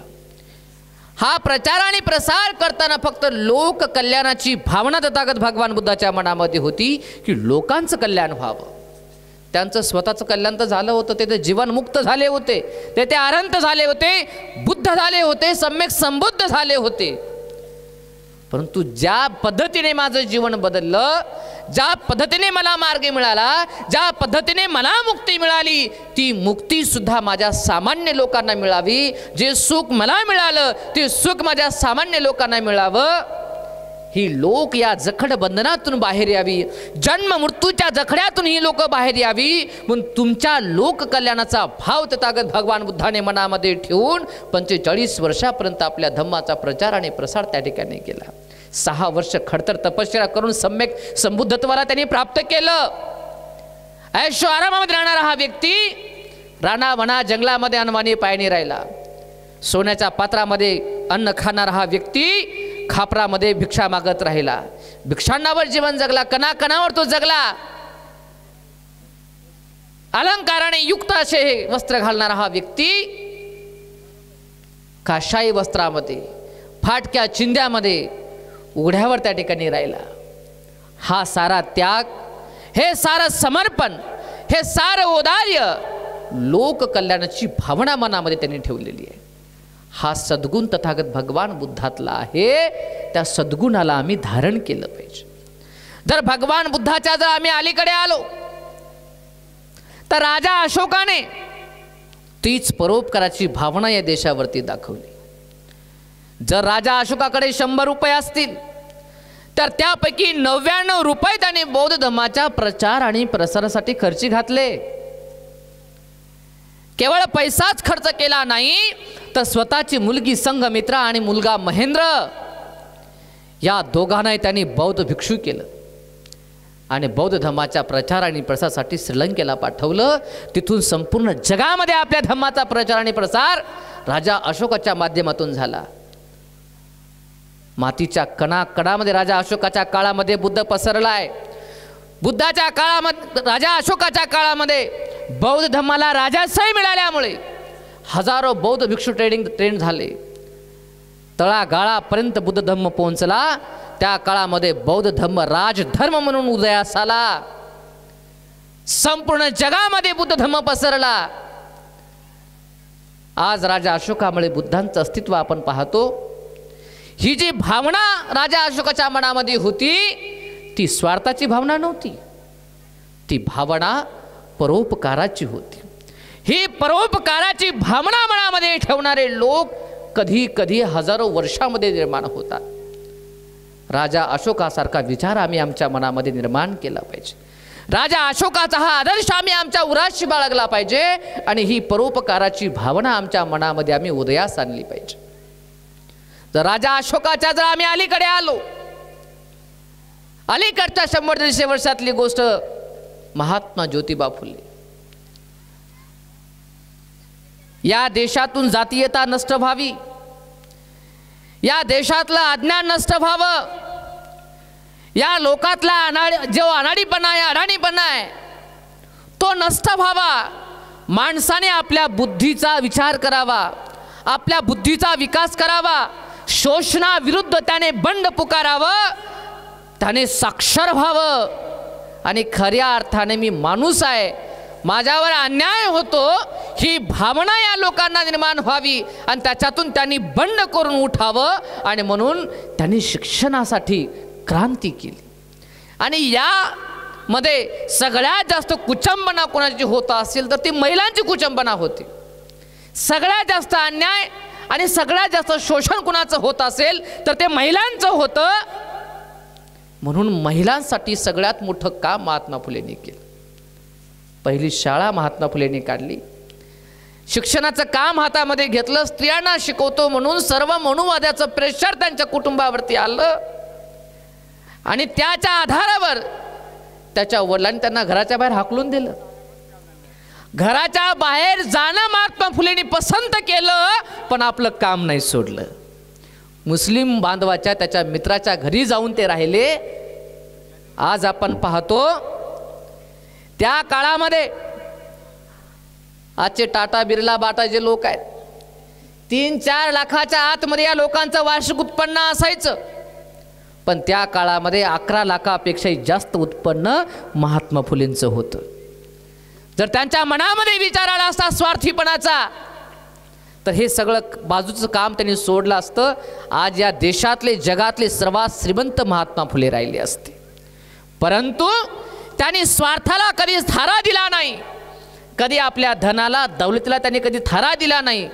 हा प्रचार आणि प्रसार करताना फक्त लोक कल्याणाची भावना तथागत भगवान बुद्धाच्या मनामध्ये होती की लोकांचं कल्याण व्हावं. त्यांचं स्वतःचं कल्याण तर झालं होतं, ते जीवनमुक्त झाले होते, ते अनंत झाले होते, बुद्ध झाले होते, सम्यक संबुद्ध झाले होते. परंतु ज्या पद्धतीने माझं जीवन बदललं, ज्या पद्धतीने मला मार्ग मिळाला, ज्या पद्धतीने मला मुक्ती मिळाली, ती मुक्ती सुद्धा माझ्या सामान्य लोकांना मिळावी. जे सुख मला मिळालं ते सुख माझ्या सामान्य लोकांना मिळावं. ही लोक या जखड बंधनातून बाहेर यावी, जन्म मृत्यूच्या जखड्यातून ही लोक बाहेर यावी. म्हणून तुमच्या लोक कल्याणाचा भाव तथागत भगवान बुद्धाने मनामध्ये ठेवून 45 वर्षापर्यंत आपल्या धम्माचा प्रचार आणि प्रसार त्या ठिकाणी केला. 6 वर्ष खडतर तपश्चर्या करून सम्यक संबुद्धत्वाला त्यांनी प्राप्त केलं. ऐशो आरामामध्ये राहणारा हा व्यक्ती राणा वना जंगलामध्ये अनवाणी पायणी राहिला. सोन्याच्या पात्रामध्ये अन्न खाणारा हा व्यक्ती खापरामध्ये भिक्षा मागत राहिला. भिक्षांनावर जीवन जगला, कणाकणावर तो जगला. अलंकाराने युक्त असे हे वस्त्र घालणारा हा व्यक्ती काशाई वस्त्रामध्ये, फाटक्या चिंध्यामध्ये उघड्यावर त्या ठिकाणी राहिला. हा सारा त्याग, हे सारं समर्पण, हे सारं औदार्य लोक कल्याणाची भावना मनामध्ये त्यांनी ठेवलेली आहे. हा सद्गुण तथागत भगवान बुद्धातला आहे. त्या सद्गुणाला आम्ही धारण केलं पाहिजे. जर भगवान बुद्धाच्या जर आम्ही अलीकडे आलो तर राजा अशोकाने तीच परोपकाराची भावना या देशावरती दाखवली. जर राजा अशोकाकडे 100 रुपये असतील तर त्यापैकी 99 रुपये त्याने बौद्ध धर्माच्या प्रचार आणि प्रसारासाठी खर्ची घातले. केवळ पैसाच खर्च केला नाही तर स्वतःची मुलगी संघमित्रा आणि मुलगा महेंद्र या दोघांनाही त्यांनी बौद्ध भिक्षू केलं आणि बौद्ध धर्माच्या प्रचार आणि प्रसारासाठी श्रीलंकेला पाठवलं. तिथून संपूर्ण जगामध्ये आपल्या धर्माचा प्रचार आणि प्रसार राजा अशोकाच्या माध्यमातून झाला. मातीच्या कणाकणामध्ये राजा अशोकाच्या काळामध्ये बुद्ध पसरलाय. बुद्धाच्या काळामध्ये, राजा अशोकाच्या काळामध्ये बौद्ध धर्माला राजाशाही मिळाल्यामुळे हजारो बौद्ध भिक्षू ट्रेंड झाले. तळागाळापर्यंत बुद्ध धर्म पोहोचला. त्या काळामध्ये बौद्ध धर्म राजधर्म म्हणून उदयास आला. संपूर्ण जगामध्ये बुद्ध धर्म पसरला. आज राजा अशोकामुळे बुद्धांचं अस्तित्व आपण पाहतो. ही जी भावना राजा अशोकाच्या मनामध्ये होती ती स्वार्थाची भावना नव्हती, ती भावना परोपकाराची होती. ही परोपकाराची भावना मनामध्ये ठेवणारे लोक कधी कधी हजारो वर्षामध्ये निर्माण होतात. राजा अशोकासारखा विचार आम्ही आमच्या मनामध्ये निर्माण केला पाहिजे. राजा अशोकाचा हा आदर्श आम्ही आमच्या उराशी बाळगला पाहिजे आणि ही परोपकाराची भावना आमच्या मनामध्ये आम्ही उदयास आणली पाहिजे. जर राजा अशोकाच्या जर आम्ही अलीकडे आलो, अलीकडच्या 100-150 वर्षातली गोष्ट महात्मा ज्योतिबा फुले. या देशातून जातीयता नष्ट व्हावी, या देशातलं अज्ञान नष्ट व्हावं, या लोकातला जो अनाडीपणा आहे, अडाणीपणा आहे तो नष्ट व्हावा. माणसाने आपल्या बुद्धीचा विचार करावा, आपल्या बुद्धीचा विकास करावा, शोषणाविरुद्ध त्याने बंड पुकारावं, त्याने साक्षर व्हावं आणि खऱ्या अर्थाने मी माणूस आहे, माझ्यावर अन्याय होतो ही भावना या लोकांना निर्माण व्हावी आणि त्याच्यातून त्यांनी बंड करून उठावं. आणि म्हणून त्यांनी शिक्षणासाठी क्रांती केली. आणि यामध्ये सगळ्यात जास्त कुचंबना कोणाची होत असेल तर ती महिलांची कुचंबना होती. सगळ्यात जास्त अन्याय आणि सगळ्यात जास्त शोषण कुणाचं होत असेल तर ते महिलांचं होतं. म्हणून महिलांसाठी सगळ्यात मोठं काम महात्मा फुलेंनी केलं. पहिली शाळा महात्मा फुलेंनी काढली. शिक्षणाचं काम हातामध्ये घेतलं. स्त्रियांना शिकवतो म्हणून सर्व मनुवाद्याचं प्रेशर त्यांच्या कुटुंबावरती आलं आणि त्याच्या आधारावर त्याच्या वडिलांनी त्यांना घराच्या बाहेर हाकलून दिलं. घराच्या बाहेर जाणं महात्मा फुलेंनी पसंत केलं, पण आपलं काम नाही सोडलं. मुस्लिम बांधवाच्या त्याच्या मित्राच्या घरी जाऊन ते राहिले. आज आपण पाहतो त्या काळामध्ये आजचे टाटा बिर्ला बाटा जे लोक आहेत 3-4 लाखाच्या आतमध्ये या लोकांचं वार्षिक उत्पन्न असायचं, पण त्या काळामध्ये 11 लाखापेक्षाही जास्त उत्पन्न महात्मा फुलेंचं होतं. जर त्यांच्या मनामध्ये विचार आला असता स्वार्थीपणाचा तर हे सगळं बाजूचं काम त्यांनी सोडलं असतं. आज या देशातले जगातले सर्वात श्रीमंत महात्मा फुले राहिले असते. परंतु त्यांनी स्वार्थाला कधी थारा दिला नाही. कधी आपल्या धनाला दौलतीला त्यांनी कधी थारा दिला नाही.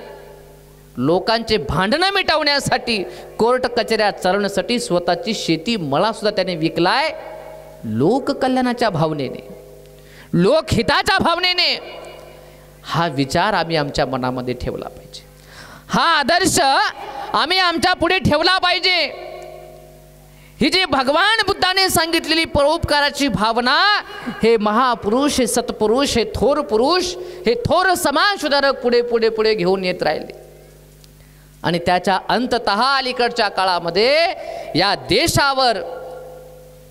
लोकांचे भांडणं मिटवण्यासाठी कोर्ट कचऱ्या चालवण्यासाठी स्वतःची शेती मळा सुद्धा त्याने विकलाय. लोककल्याणाच्या भावनेने, लोकहिताच्या भावनेने हा विचार आम्ही आमच्या मनामध्ये ठेवला पाहिजे. हा आदर्श आम्ही आमच्या पुढे ठेवला पाहिजे. ही जी भगवान बुद्धाने सांगितलेली परोपकाराची भावना, हे महापुरुष, हे सत्पुरुष, हे थोर पुरुष, हे थोर समाज सुधारक पुढे पुढे पुढे घेऊन येत राहिले. आणि त्याच्या अंततः अलीकडच्या काळामध्ये या देशावर,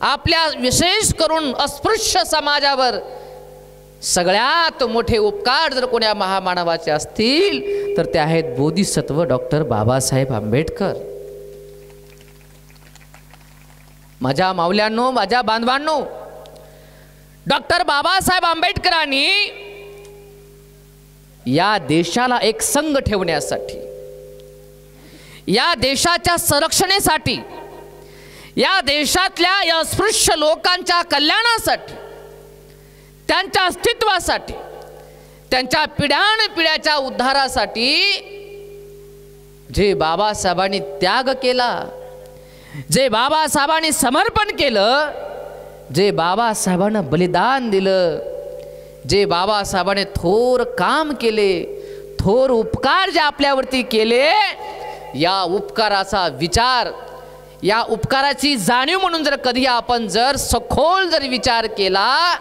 आपल्या विशेष करून अस्पृश्य समाजावर सगळ्यात मोठे उपकार जर कोण्या महामानवाचे असतील तर ते आहेत बोधिसत्व डॉक्टर बाबासाहेब आंबेडकर. माझ्या माऊल्यांनो, माझ्या बांधवांनो, डॉक्टर बाबासाहेब आंबेडकरांनी या देशाला एक संघ ठेवण्यासाठी, या देशाच्या संरक्षणासाठी, या देशातल्या या अस्पृश्य लोकांच्या कल्याणासाठी, त्यांच्या अस्तित्वासाठी, त्यांच्या पिढ्यानपिढ्याच्या उद्धारासाठी जे बाबासाहेबांनी त्याग केला, जे बाबासाहेबांनी समर्पण केलं, जे बाबासाहेबांना बलिदान दिलं, जे बाबासाहेबांनी थोर काम केले, थोर उपकार जे आपल्यावरती केले, या उपकाराचा विचार, या उपकाराची जाणीव म्हणून जर कधी आपण जर सखोल जर विचार केला,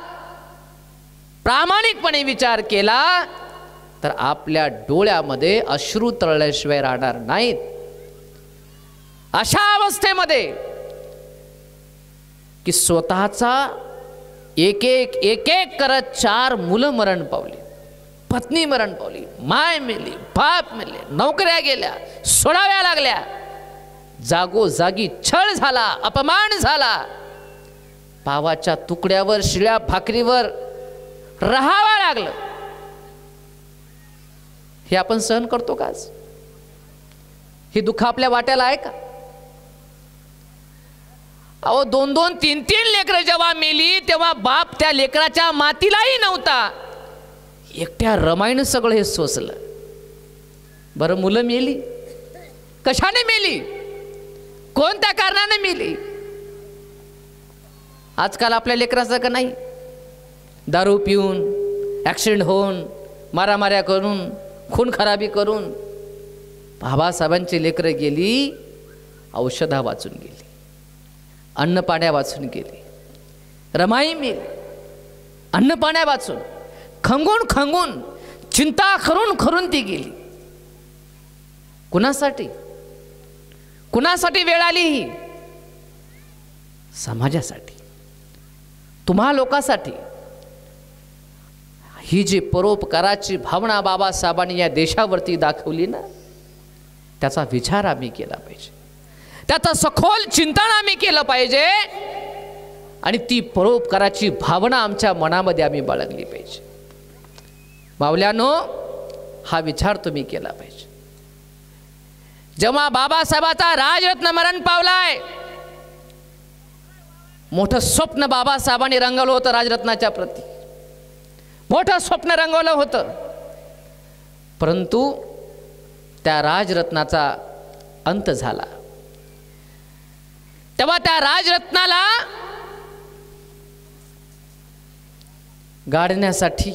प्रामाणिकपणे विचार केला, तर आपल्या डोळ्यामध्ये अश्रू तरळल्याशिवाय राहणार नाहीत. अशा अवस्थेमध्ये की स्वतःचा एक एक करत 4 मुलं मरण पावली, पत्नी मरण पावली, माय मेली, बाप मेले, नोकऱ्या गेल्या, सोडाव्या लागल्या, जागोजागी छळ झाला, अपमान झाला, पावाच्या तुकड्यावर, शिळ्या भाकरीवर राहावं लागलं. हे आपण सहन करतो का आज? ही दुःख आपल्या वाट्याला आहे का? अहो 2-2, 3-3 लेकरं जेव्हा मेली तेव्हा बाप त्या लेकराच्या मातीलाही नव्हता. एकट्या रमाईनं सगळं हे सोसलं. बरं, मुलं मेली, कशाने मेली, कोणत्या कारणाने मेली? आजकाल आपल्या लेकराचं का नाही, दारू पिऊन, ॲक्सिडेंट होऊन, मारामाऱ्या करून, खून खराबी करून बाबासाहेबांची लेकरं गेली, औषधा वाचून गेली, अन्न पाण्या वाचून गेली, रमाई मेली, अन्न पाण्या वाचून, खंगून खंगून, चिंता करून करून ती गेली. कुणासाठी? कुणासाठी वेळ आली ही? समाजासाठी, तुम्हा लोकांसाठी. ही जी परोपकाराची भावना बाबासाहेबांनी या देशावरती दाखवली ना, त्याचा विचार आम्ही केला पाहिजे, त्याचा सखोल चिंतन आम्ही केलं पाहिजे आणि ती परोपकाराची भावना आमच्या मनामध्ये आम्ही बाळगली पाहिजे. मावल्यानो, हा विचार तुम्ही केला पाहिजे. जेव्हा बाबासाहेबाचा राजरत्न मरण पावलाय, मोठं स्वप्न बाबासाहेबांनी रंगवलं होतं राजरत्नाच्या प्रती, मोठं स्वप्न रंगवलं होतं. परंतु त्या राजरत्नाचा अंत झाला। तेव्हा त्या राजरत्नाला गाडण्यासाठी,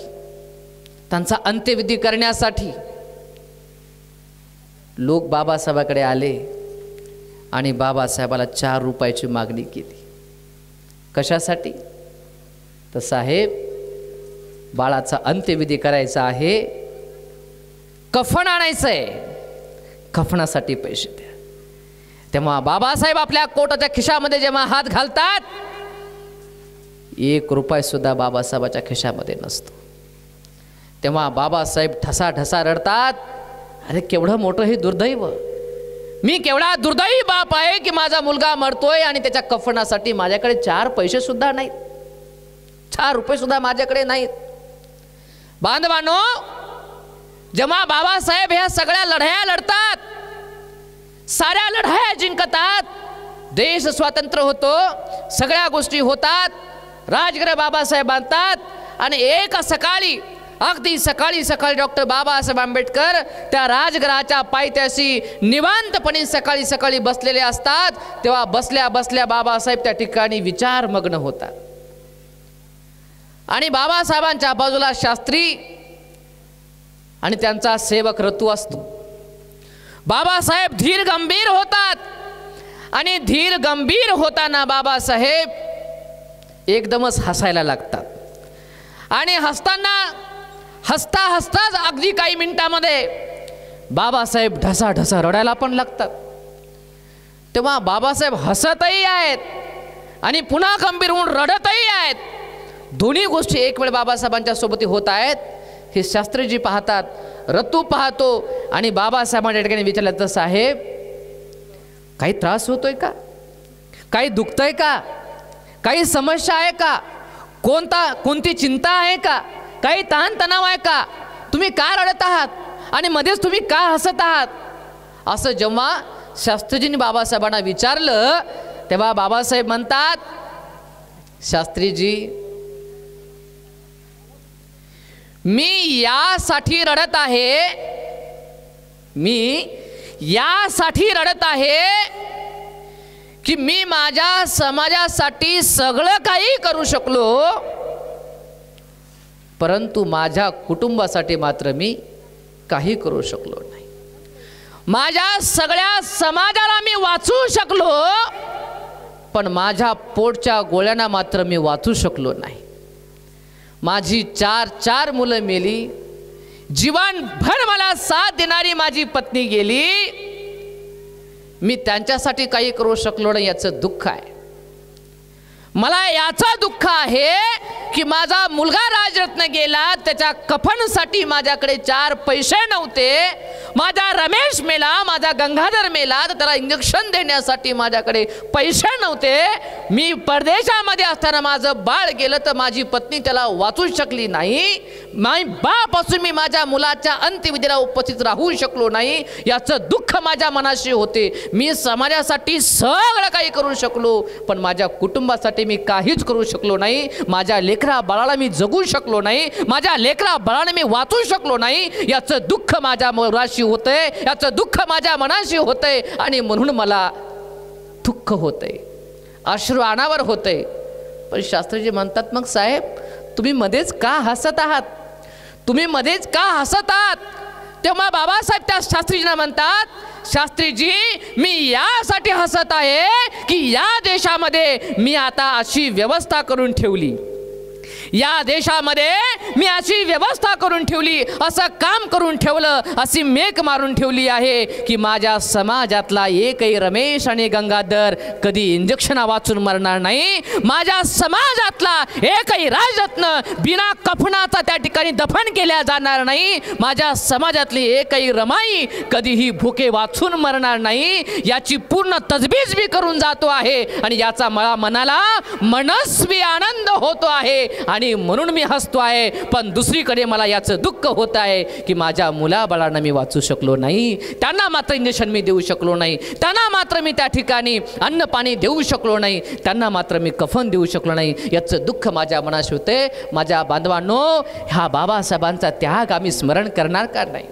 त्यांचा अंत्यविधी करण्यासाठी लोक बाबासाहेबाकडे आले आणि बाबासाहेबाला 4 रुपयाची मागणी केली। कशासाठी? तर साहेब, बाळाचा अंत्यविधी करायचा आहे, कफन आणायचं आहे, कफनासाठी पैसे द्या। तेव्हा बाबासाहेब आपल्या कोटाच्या खिशामध्ये जेव्हा हात घालतात, 1 रुपया सुद्धा बाबासाहेबाच्या खिशामध्ये नसतो। तेव्हा बाबासाहेब ठसा रडतात, अरे केवढं मोठं हे दुर्दैव, मी केवढा दुर्दैवी बाप आहे की माझा मुलगा मरतोय आणि त्याच्या कफनासाठी माझ्याकडे 4 पैसे सुद्धा नाहीत, 4 रुपये सुद्धा माझ्याकडे नाहीत। बांधवांनो, जेव्हा बाबासाहेब ह्या सगळ्या लढाया लढतात, साऱ्या लढाया जिंकतात, देश स्वतंत्र होतो, सगळ्या गोष्टी होतात, राजगृह बाबासाहेब बांधतात आणि एक सकाळी, अगदी सकाळी डॉक्टर बाबासाहेब आंबेडकर त्या राजगृहाच्या पायथ्याशी निवांतपणे सकाळी बसलेले असतात। तेव्हा बसल्या बाबासाहेब त्या ठिकाणी विचारमग्न होतात आणि बाबासाहेबांच्या बाजूला शास्त्री आणि त्यांचा सेवक रतू असतो। बाबासाहेब धीर गंभीर होतात आणि धीर गंभीर होताना बाबासाहेब एकदमच हसायला लागतात आणि हसताच अगदी काही मिनिटांमध्ये बाबासाहेब ढसा रडायला पण लागतात। तेव्हा बाबासाहेब हसतही आहेत आणि पुन्हा गंभीर होऊन रडतही आहेत। दोन्ही गोष्टी एक वेळ बाबासाहेबांच्या सोबती होत आहेत। हे शास्त्रीजी पाहतात, रतू पाहतो आणि बाबासाहेबांच्या ठिकाणी विचारलं, तर साहेब काही त्रास होतोय का, काही दुखतंय का, काही समस्या आहे का, कोणती चिंता आहे का, काही ताणतणाव आहे का, तुम्ही का रडत आहात आणि मध्येच तुम्ही का हसत आहात? असं जेव्हा शास्त्रीजींनी बाबासाहेबांना विचारलं, तेव्हा बाबासाहेब म्हणतात, शास्त्रीजी, मी यासाठी रडत आहे की मी माझ्या समाजासाठी सगळं काही करू शकलो, परंतु माझ्या कुटुंबासाठी मात्र मी काही करू शकलो नाही। माझ्या सगळ्या समाजाला मी वाचवू शकलो, पण माझ्या पोटच्या गोळ्यांना मात्र मी वाचू शकलो नाही। माझी 4 मुलं मेली, जीवनभर मला साथ देणारी माझी पत्नी गेली, मी त्यांच्यासाठी काही करू शकलो नाही, याचं दुःख आहे मला। याचं दुःख आहे की माझा मुलगा राजरत्न गेला, त्याच्या कफनसाठी माझ्याकडे 4 पैसे नव्हते, माझा रमेश मेला, माझा गंगाधर मेला, तर त्याला इंजेक्शन देण्यासाठी माझ्याकडे पैसे नव्हते, मी परदेशामध्ये असताना माझं बाळ गेलं तर माझी पत्नी त्याला वाचू शकली नाही, माई बाप असून मी माझ्या मुलाच्या अंत्यविधीला उपस्थित राहू शकलो नाही, याचं दुःख माझ्या मनाशी होते। मी समाजासाठी सगळं काही करू शकलो, पण माझ्या कुटुंबासाठी मी काहीच करू शकलो नाही, माझ्या लेकरा बाळाला मी जगू शकलो नाही, माझ्या लेकरा बाळाला मी वाचू शकलो नाही, याचं दुःख माझ्या मनाशी होतंय, याचं दुःख माझ्या मनाशी होतंय आणि म्हणून मला दुःख होतंय, अश्रू अनावर होतंय। पण शास्त्रीजी म्हणतात, मग साहेब तुम्ही मध्येच का हसत आहात, तुम्ही मध्येच का हसत आहात? तेव्हा बाबासाहेब त्या शास्त्रीजींना म्हणतात, शास्त्रीजी, मी यासाठी हसत आहे की या देशामध्ये मी आता अशी व्यवस्था करून ठेवली, या देशामध्ये मी अशी व्यवस्था करून ठेवली, असं काम करून ठेवलं, अशी मेक मारून ठेवली आहे की माझ्या समाजातला एकही रमेश आणि गंगाधर कधी इंजेक्शन वाचून मरणार नाही, माझ्या समाजातला एकही राजरत्न बिना कफनाचा त्या ठिकाणी दफन केल्या जाणार नाही, माझ्या समाजातली एकही रमाई कधीही भुके वाचून मरणार नाही, याची पूर्ण तजवीज मी करून जातो आहे आणि याचा मला मनाला मनस्वी आनंद होतो आहे आणि म्हणून मी हसतो आहे। पण दुसरीकडे मला याचं दुःख होत आहे की माझ्या मुलाबाळांना मी वाचू शकलो नाही, त्यांना मात्र इंजेक्शन मी देऊ शकलो नाही, त्यांना मात्र मी त्या ठिकाणी अन्न पाणी देऊ शकलो नाही, त्यांना मात्र मी कफन देऊ शकलो नाही, याचं दुःख माझ्या मनाशी होते। माझ्या बांधवांनो, ह्या बाबासाहेबांचा त्याग आम्ही स्मरण करणार का नाही?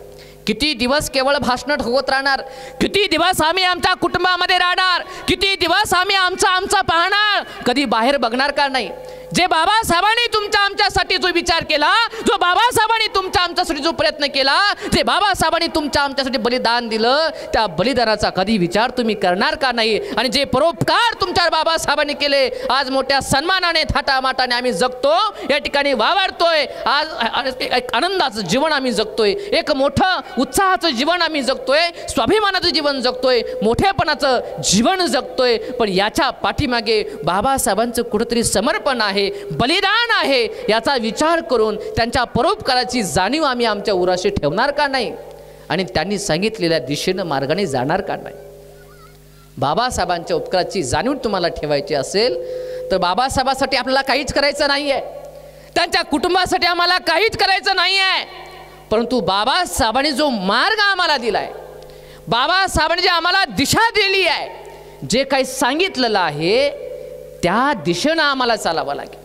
किती दिवस केवळ भाषण होत राहणार, किती दिवस आम्ही आमच्या कुटुंबामध्ये राहणार, किती दिवस आम्ही आमचा पाहणार, कधी बाहेर बघणार का नाही? जे बाबासाहेबांनी आमच्यासाठी जो विचार केला, जो बाबासाहेबांनी आमच्यासाठी जो प्रयत्न केला, जे बाबासाहेबांनी आमच्यासाठी बलिदान दिलं, त्या बलिदानाचा कधी विचार तुम्ही करणार का नाही? आणि जे परोपकार तुमच्या बाबासाहेबांनी केले, आज मोठ्या सन्मानाने थाटामाटाने आम्ही जगतो, या ठिकाणी वावरतोय, आज एक आनंदाचं जीवन आम्ही जगतोय, एक मोठं उत्साहाचं जीवन आम्ही जगतोय, स्वाभिमानाचं जीवन जगतोय, मोठेपणाचं जीवन जगतोय. पण याच्या पाठीमागे बाबासाहेबांचं कुठंतरी समर्पण आहे, बलिदान आहे. याचा विचार करून त्यांच्या परोपकाराची जाणीव आम्ही आमच्या उराशी ठेवणार का नाही? आणि त्यांनी सांगितलेल्या दिशेनं मार्गाने जाणार का नाही? बाबासाहेबांच्या उपकाराची जाणीव तुम्हाला ठेवायची असेल तर बाबासाहेबांसाठी आपल्याला काहीच करायचं नाही आहे, त्यांच्या कुटुंबासाठी आम्हाला काहीच करायचं नाही आहे, परंतु बाबासाहेबांनी जो मार्ग आम्हाला दिला आहे, बाबासाहेबांनी जे आम्हाला दिशा दिली आहे, जे काही सांगितलेलं आहे त्या दिशेनं आम्हाला चालावं लागेल.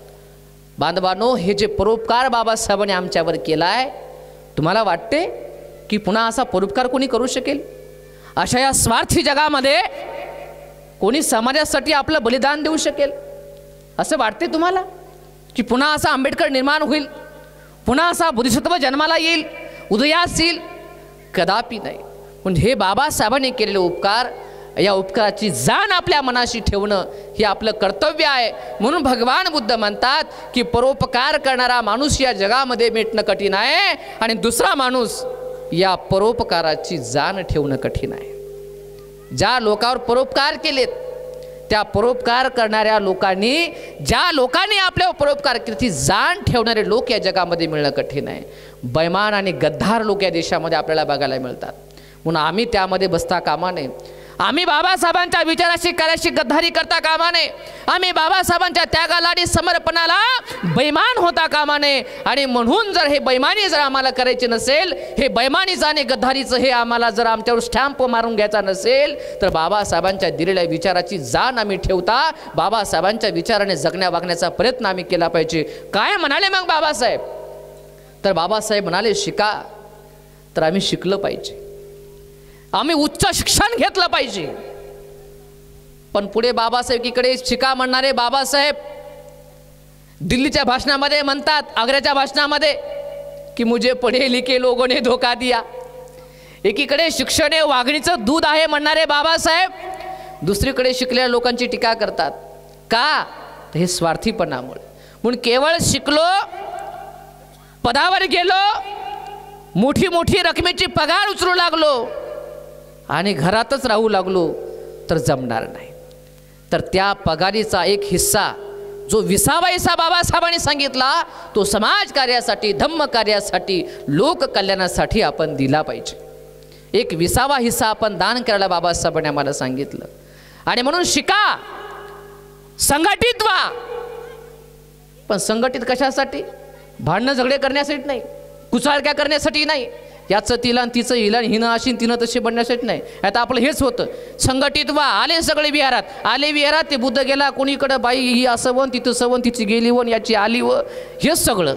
बांधवांनो, हे जे परोपकार बाबासाहेबांनी आमच्यावर केला आहे, तुम्हाला वाटते की पुन्हा असा परोपकार कोणी करू शकेल? अशा या स्वार्थी जगामध्ये कोणी समाजासाठी आपलं बलिदान देऊ शकेल असं वाटते तुम्हाला? की पुन्हा असा आंबेडकर निर्माण होईल, पुन्हा असा बोधिसत्व जन्माला येईल, उदयास येईल? कदापि नाही. पण हे बाबासाहेबांनी केलेले उपकार, या उपकाराची जाण आपल्या मनाशी ठेवणं हे आपलं कर्तव्य आहे. म्हणून भगवान बुद्ध म्हणतात की परोपकार करणारा माणूस या जगामध्ये भेटणं कठीण आहे, आणि दुसरा माणूस या परोपकाराची जाण ठेवणं कठीण आहे. ज्या लोकांवर परोपकार केलेत, त्या परोपकार करणाऱ्या लोकांनी, ज्या लोकांनी आपल्यावर परोपकार केले, ती जाण ठेवणारे लोक या जगामध्ये मिळणं कठीण आहे. बैमान आणि गद्दार लोक या देशामध्ये आपल्याला बघायला मिळतात. म्हणून आम्ही त्यामध्ये बसता कामा नये. आम्ही बाबासाहेबांच्या विचाराशी कार्याशी गद्दारी करता कामा नये. आम्ही बाबासाहेबांच्या त्यागाला आणि समर्पणाला बैमान होता कामा नये. आणि म्हणून जर हे बैमानी जर आम्हाला करायचे नसेल, हे बैमानीचं आणि गद्दारीचं हे आम्हाला जर आमच्यावर स्टॅम्प मारून घ्यायचा नसेल, तर बाबासाहेबांच्या दिलेल्या विचाराची जाण आम्ही ठेवता बाबासाहेबांच्या विचाराने जगण्या वागण्याचा प्रयत्न आम्ही केला पाहिजे. काय म्हणाले मग बाबासाहेब? तर बाबासाहेब म्हणाले शिका. तर आम्ही शिकलं पाहिजे, आम्ही उच्च शिक्षण घेतलं पाहिजे. पण पुढे बाबासाहेब इकडे शिका म्हणणारे बाबासाहेब दिल्लीच्या भाषणामध्ये म्हणतात, आग्र्याच्या भाषणामध्ये, की मुझे पढे लिखे लोगों ने धोका दिया. एकीकडे शिक्षण हे वाघणीचं दूध आहे म्हणणारे बाबासाहेब दुसरीकडे शिकलेल्या लोकांची टीका करतात. का? हे स्वार्थीपणामुळे. म्हणून केवळ शिकलो, पदावर गेलो, मोठी मोठी रकमेची पगार उचलू लागलो आणि घरातच राहू लागलो तर जमणार नाही. तर त्या पगारीचा एक हिस्सा जो 20वा हिस्सा बाबासाहेबांनी सांगितला, तो समाज कार्यासाठी, धम्म कार्यासाठी, लोक कल्याणासाठी आपण दिला पाहिजे. एक 20वा हिस्सा आपण दान करायला बाबासाहेबांनी आम्हाला सांगितलं. आणि म्हणून शिका, संघटित व्हा. पण संघटित कशासाठी? भांडणं झगडे करण्यासाठी नाही, कुचाळक्या करण्यासाठी नाही, याचं तिला आणि तिचं हिला, हिनं अशी तिनं तशी बनण्यासाठी नाही. आता आपलं हेच होतं, संघटित व्हा. आले सगळे विहारात, आले विहारात, ते बुद्ध गेला कोणीकडं, बाई ही असं वन, तिथं सवन, तिची गेली वन, याची आली व, हेच सगळं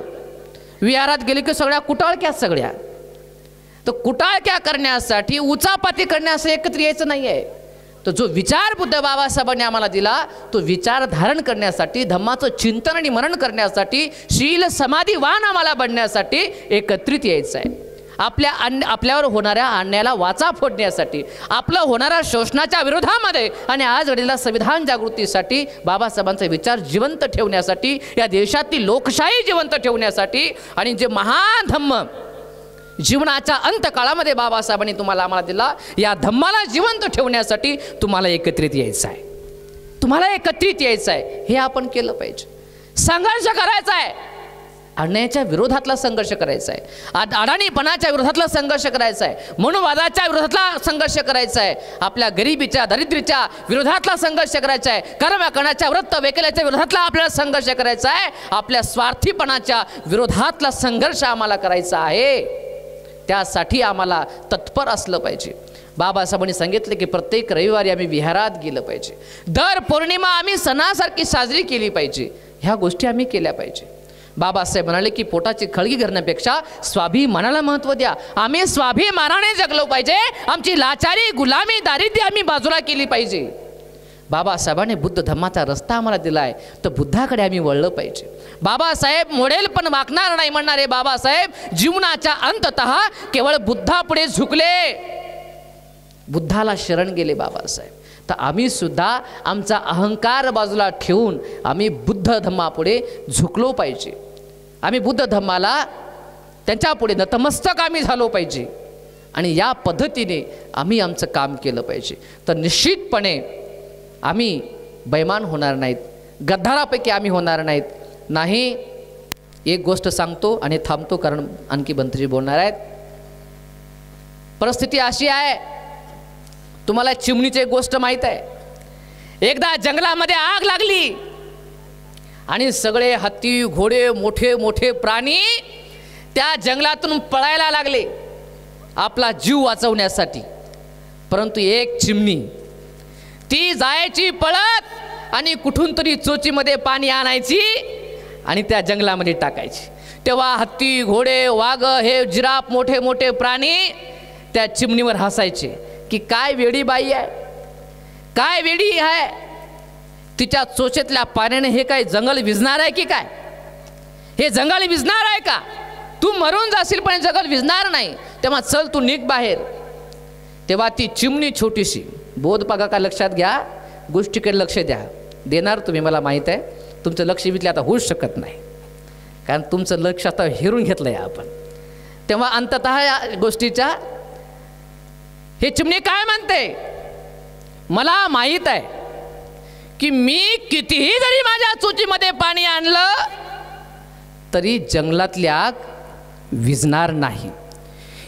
विहारात गेले की सगळ्या कुटाळक्या सगळ्या. तर कुटाळक्या करण्यासाठी, उचापाती करण्यासाठी एकत्र यायचं नाही आहे. तर जो विचार बुद्ध बाबासाहेबांनी आम्हाला दिला, तो विचार धारण करण्यासाठी, धम्माचं चिंतन आणि मनन करण्यासाठी, शील समाधीवान आम्हाला बनण्यासाठी एकत्रित यायचं आहे. आपल्यावर होणाऱ्या अन्यायाला वाचा फोडण्यासाठी, आपलं होणाऱ्या शोषणाच्या विरोधामध्ये आणि आज घडलेल्या संविधान जागृतीसाठी, बाबासाहेबांचे विचार जिवंत ठेवण्यासाठी, या देशातली लोकशाही जिवंत ठेवण्यासाठी, आणि जे महान धम्म जीवनाच्या अंतकाळामध्ये बाबासाहेबांनी तुम्हाला आम्हाला दिला, या धम्माला जिवंत ठेवण्यासाठी तुम्हाला एकत्रित यायचं आहे. तुम्हाला एकत्रित यायचं आहे. हे आपण केलं पाहिजे. संघर्ष करायचा आहे, अन्यायाच्या विरोधातला संघर्ष करायचा आहे, अडाणीपणाच्या विरोधातला संघर्ष करायचा आहे, मनोवादाच्या विरोधातला संघर्ष करायचा आहे, आपल्या गरिबीच्या, दरिद्रीच्या विरोधातला संघर्ष करायचा आहे, कर्मकणाच्या, वृत्त वैकल्याच्या विरोधातला आपल्याला संघर्ष करायचा आहे, आपल्या स्वार्थीपणाच्या विरोधातला संघर्ष आम्हाला करायचा आहे. त्यासाठी आम्हाला तत्पर असलं पाहिजे. बाबासाहेबांनी सांगितले की प्रत्येक रविवारी आम्ही विहारात गेलं पाहिजे, दर पौर्णिमा आम्ही सणासारखी साजरी केली पाहिजे. ह्या गोष्टी आम्ही केल्या पाहिजे. बाबासाहेब म्हणाले की पोटाची खळगी करण्यापेक्षा स्वाभिमानाला महत्त्व द्या. आम्ही स्वाभिमानाने जगलो पाहिजे. आमची लाचारी, गुलामी, दारिद्र्य आम्ही बाजूला केली पाहिजे. बाबासाहेबांनी बुद्ध धम्माचा रस्ता आम्हाला दिला आहे, तर बुद्धाकडे आम्ही वळलं पाहिजे. बाबासाहेब मोडेल पण वाकणार नाही म्हणणारे बाबासाहेब जीवनाच्या अंततः केवळ बुद्धापुढे झुकले, बुद्धाला शरण गेले बाबासाहेब. तर आम्ही सुद्धा आमचा अहंकार बाजूला ठेवून आम्ही बुद्ध धम्मापुढे झुकलो पाहिजे. आम्ही बुद्ध धम्माला त्यांच्यापुढे नतमस्तक आम्ही झालो पाहिजे आणि या पद्धतीने आम्ही आमचं काम केलं पाहिजे. तर निश्चितपणे आम्ही बैमान होणार नाहीत, गद्दारापैकी आम्ही होणार नाहीत. नाही, एक गोष्ट सांगतो आणि थांबतो कारण आणखी बंतजी बोलणार आहेत. परिस्थिती अशी आहे, तुम्हाला चिमणीची एक गोष्ट माहीत आहे. एकदा जंगलामध्ये आग लागली आणि सगळे हत्ती, घोडे, मोठे मोठे प्राणी त्या जंगलातून पळायला लागले आपला जीव वाचवण्यासाठी. परंतु एक चिमणी ती जायची पळत आणि कुठून तरी चोचीमध्ये पाणी आणायची आणि त्या जंगलामध्ये टाकायची. तेव्हा हत्ती, घोडे, वाघ, हे जिराफ, मोठे मोठे प्राणी त्या चिमणीवर हसायचे की काय वेडी बाई आहे, काय वेडी आहे, तिच्या चोचेतल्या पाण्याने हे काय जंगल विझणार आहे की काय, हे जंगल विझणार आहे का, तू मरून जाशील पण जंगल विझणार नाही, तेव्हा चल तू निघ बाहेर. तेव्हा ती चिमणी छोटीशी, बोध बघा का, लक्षात घ्या, गोष्टीकडे लक्ष द्या, देणार तुम्ही मला माहीत आहे. तुमचं लक्ष विचले आता होऊच शकत नाही कारण तुमचं लक्ष आता हेरून घेतलं आहे आपण. तेव्हा अंततः या गोष्टीच्या हे चिमणी काय म्हणते, मला माहीत आहे की मी कितीही जरी माझ्या चोचीमध्ये पाणी आणलं तरी जंगलातली आग विझणार नाही,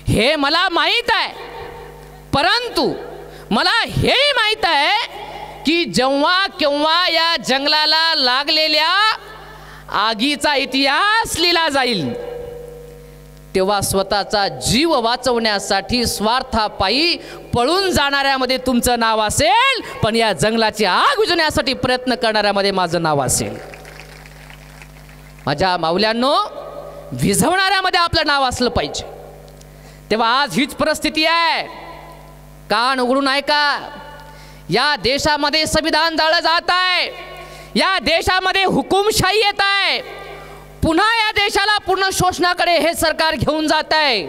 हे मला माहीत आहे. परंतु मला हेही माहीत आहे की जेव्हा केव्हा या जंगलाला लागलेल्या आगीचा इतिहास लिहिला जाईल तेव्हा स्वतःचा जीव वाचवण्यासाठी स्वार्थापायी पळून जाणाऱ्यामध्ये तुमचं नाव असेल, पण या जंगलाची आग विझवण्यासाठी प्रयत्न करणाऱ्यामध्ये माझं नाव असेल. माझ्या माऊल्यांनो, विझवणाऱ्यामध्ये आपलं नाव असलं पाहिजे. तेव्हा आज हीच परिस्थिती आहे. कान उघडून ऐका, या देशामध्ये संविधान जाळलं जात आहे, या देशामध्ये हुकुमशाही येत आहे, पुन्हा या देशाला पूर्ण शोषणाकडे हे सरकार घेऊन जात आहे.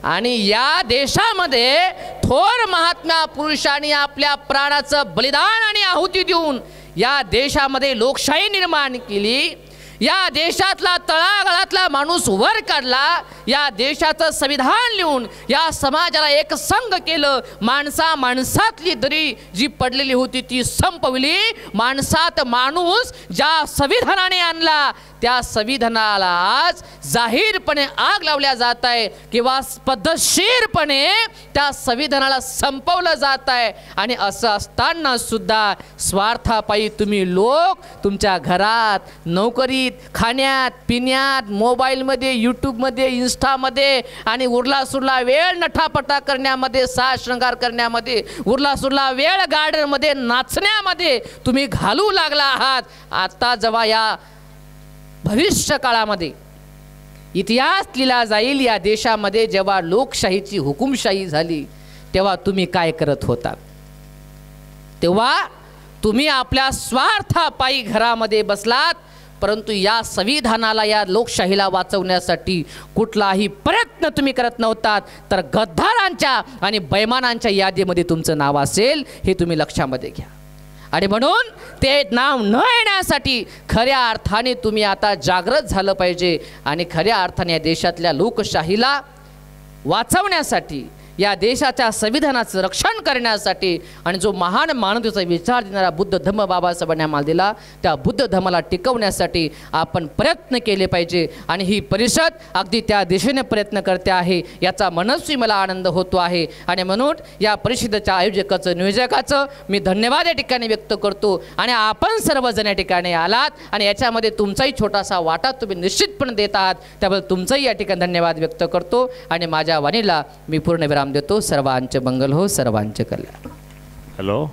आणि या देशामध्ये थोर महात्मा पुरुषांनी आपल्या प्राणाचं बलिदान आणि आहुती देऊन या देशामध्ये लोकशाही निर्माण केली, या देशातला तळागाळातला माणूस वर काढला, या देशाचं संविधान लिहून या समाजाला एक संघ केलं, माणसा माणसातली दरी जी पडलेली होती ती संपवली, माणसात माणूस ज्या संविधानाने आणला त्या संविधानाला आज जाहीरपणे आग लावल्या जात आहे किंवा पद्धतशीरपणे त्या संविधानाला संपवलं जात आहे. आणि असं असताना सुद्धा स्वार्थापायी तुम्ही लोक तुमच्या घरात, नोकरीत, खाण्यात, पिण्यात, मोबाईलमध्ये, यूट्यूबमध्ये, इंस्टामध्ये आणि उरला सुरला वेळ नठापटा करण्यामध्ये, साज शृंगार करण्यामध्ये, उरला सुरला वेळ गार्डनमध्ये नाचण्यामध्ये तुम्ही घालू लागला आहात. आता जेव्हा या भविष्य काळामध्ये इतिहास लिहिला जाईल, या देशामध्ये जेव्हा लोकशाहीची हुकुमशाही झाली तेव्हा तुम्ही काय करत होता, तेव्हा तुम्ही आपल्या स्वार्थापायी घरामध्ये बसलात, परंतु या संविधानाला, या लोकशाहीला वाचवण्यासाठी कुठलाही प्रयत्न तुम्ही करत नव्हतात. तर गद्दारांच्या आणि बैमानांच्या यादीमध्ये तुमचं नाव असेल, हे तुम्ही लक्षामध्ये घ्या. आणि म्हणून ते नाव न येण्यासाठी खऱ्या अर्थाने तुम्ही आता जागृत झालं पाहिजे आणि खऱ्या अर्थाने या देशातल्या लोकशाहीला वाचवण्यासाठी, या देशाच्या संविधानाचं रक्षण करण्यासाठी आणि जो महान मानवतेचा विचार देणारा बुद्ध धम्म बाबासाहेबांनी आम्हाला दिला, त्या बुद्ध धम्माला टिकवण्यासाठी आपण प्रयत्न केले पाहिजे. आणि ही परिषद अगदी त्या दिशेने प्रयत्न करते आहे, याचा मनस्वी मला आनंद होतो आहे. आणि म्हणून या परिषदेच्या आयोजकाचं, नियोजकाचं मी धन्यवाद या ठिकाणी व्यक्त करतो. आणि आपण सर्वजण या ठिकाणी आलात आणि याच्यामध्ये तुमचाही छोटासा वाटा तुम्ही निश्चितपणे देत आहात, त्याबद्दल तुमचंही या ठिकाणी धन्यवाद व्यक्त करतो. आणि माझ्या वाणीला मी पूर्ण विराम देतो. सर्वांचे मंगल हो, सर्वांचे कल्याण. हॅलो.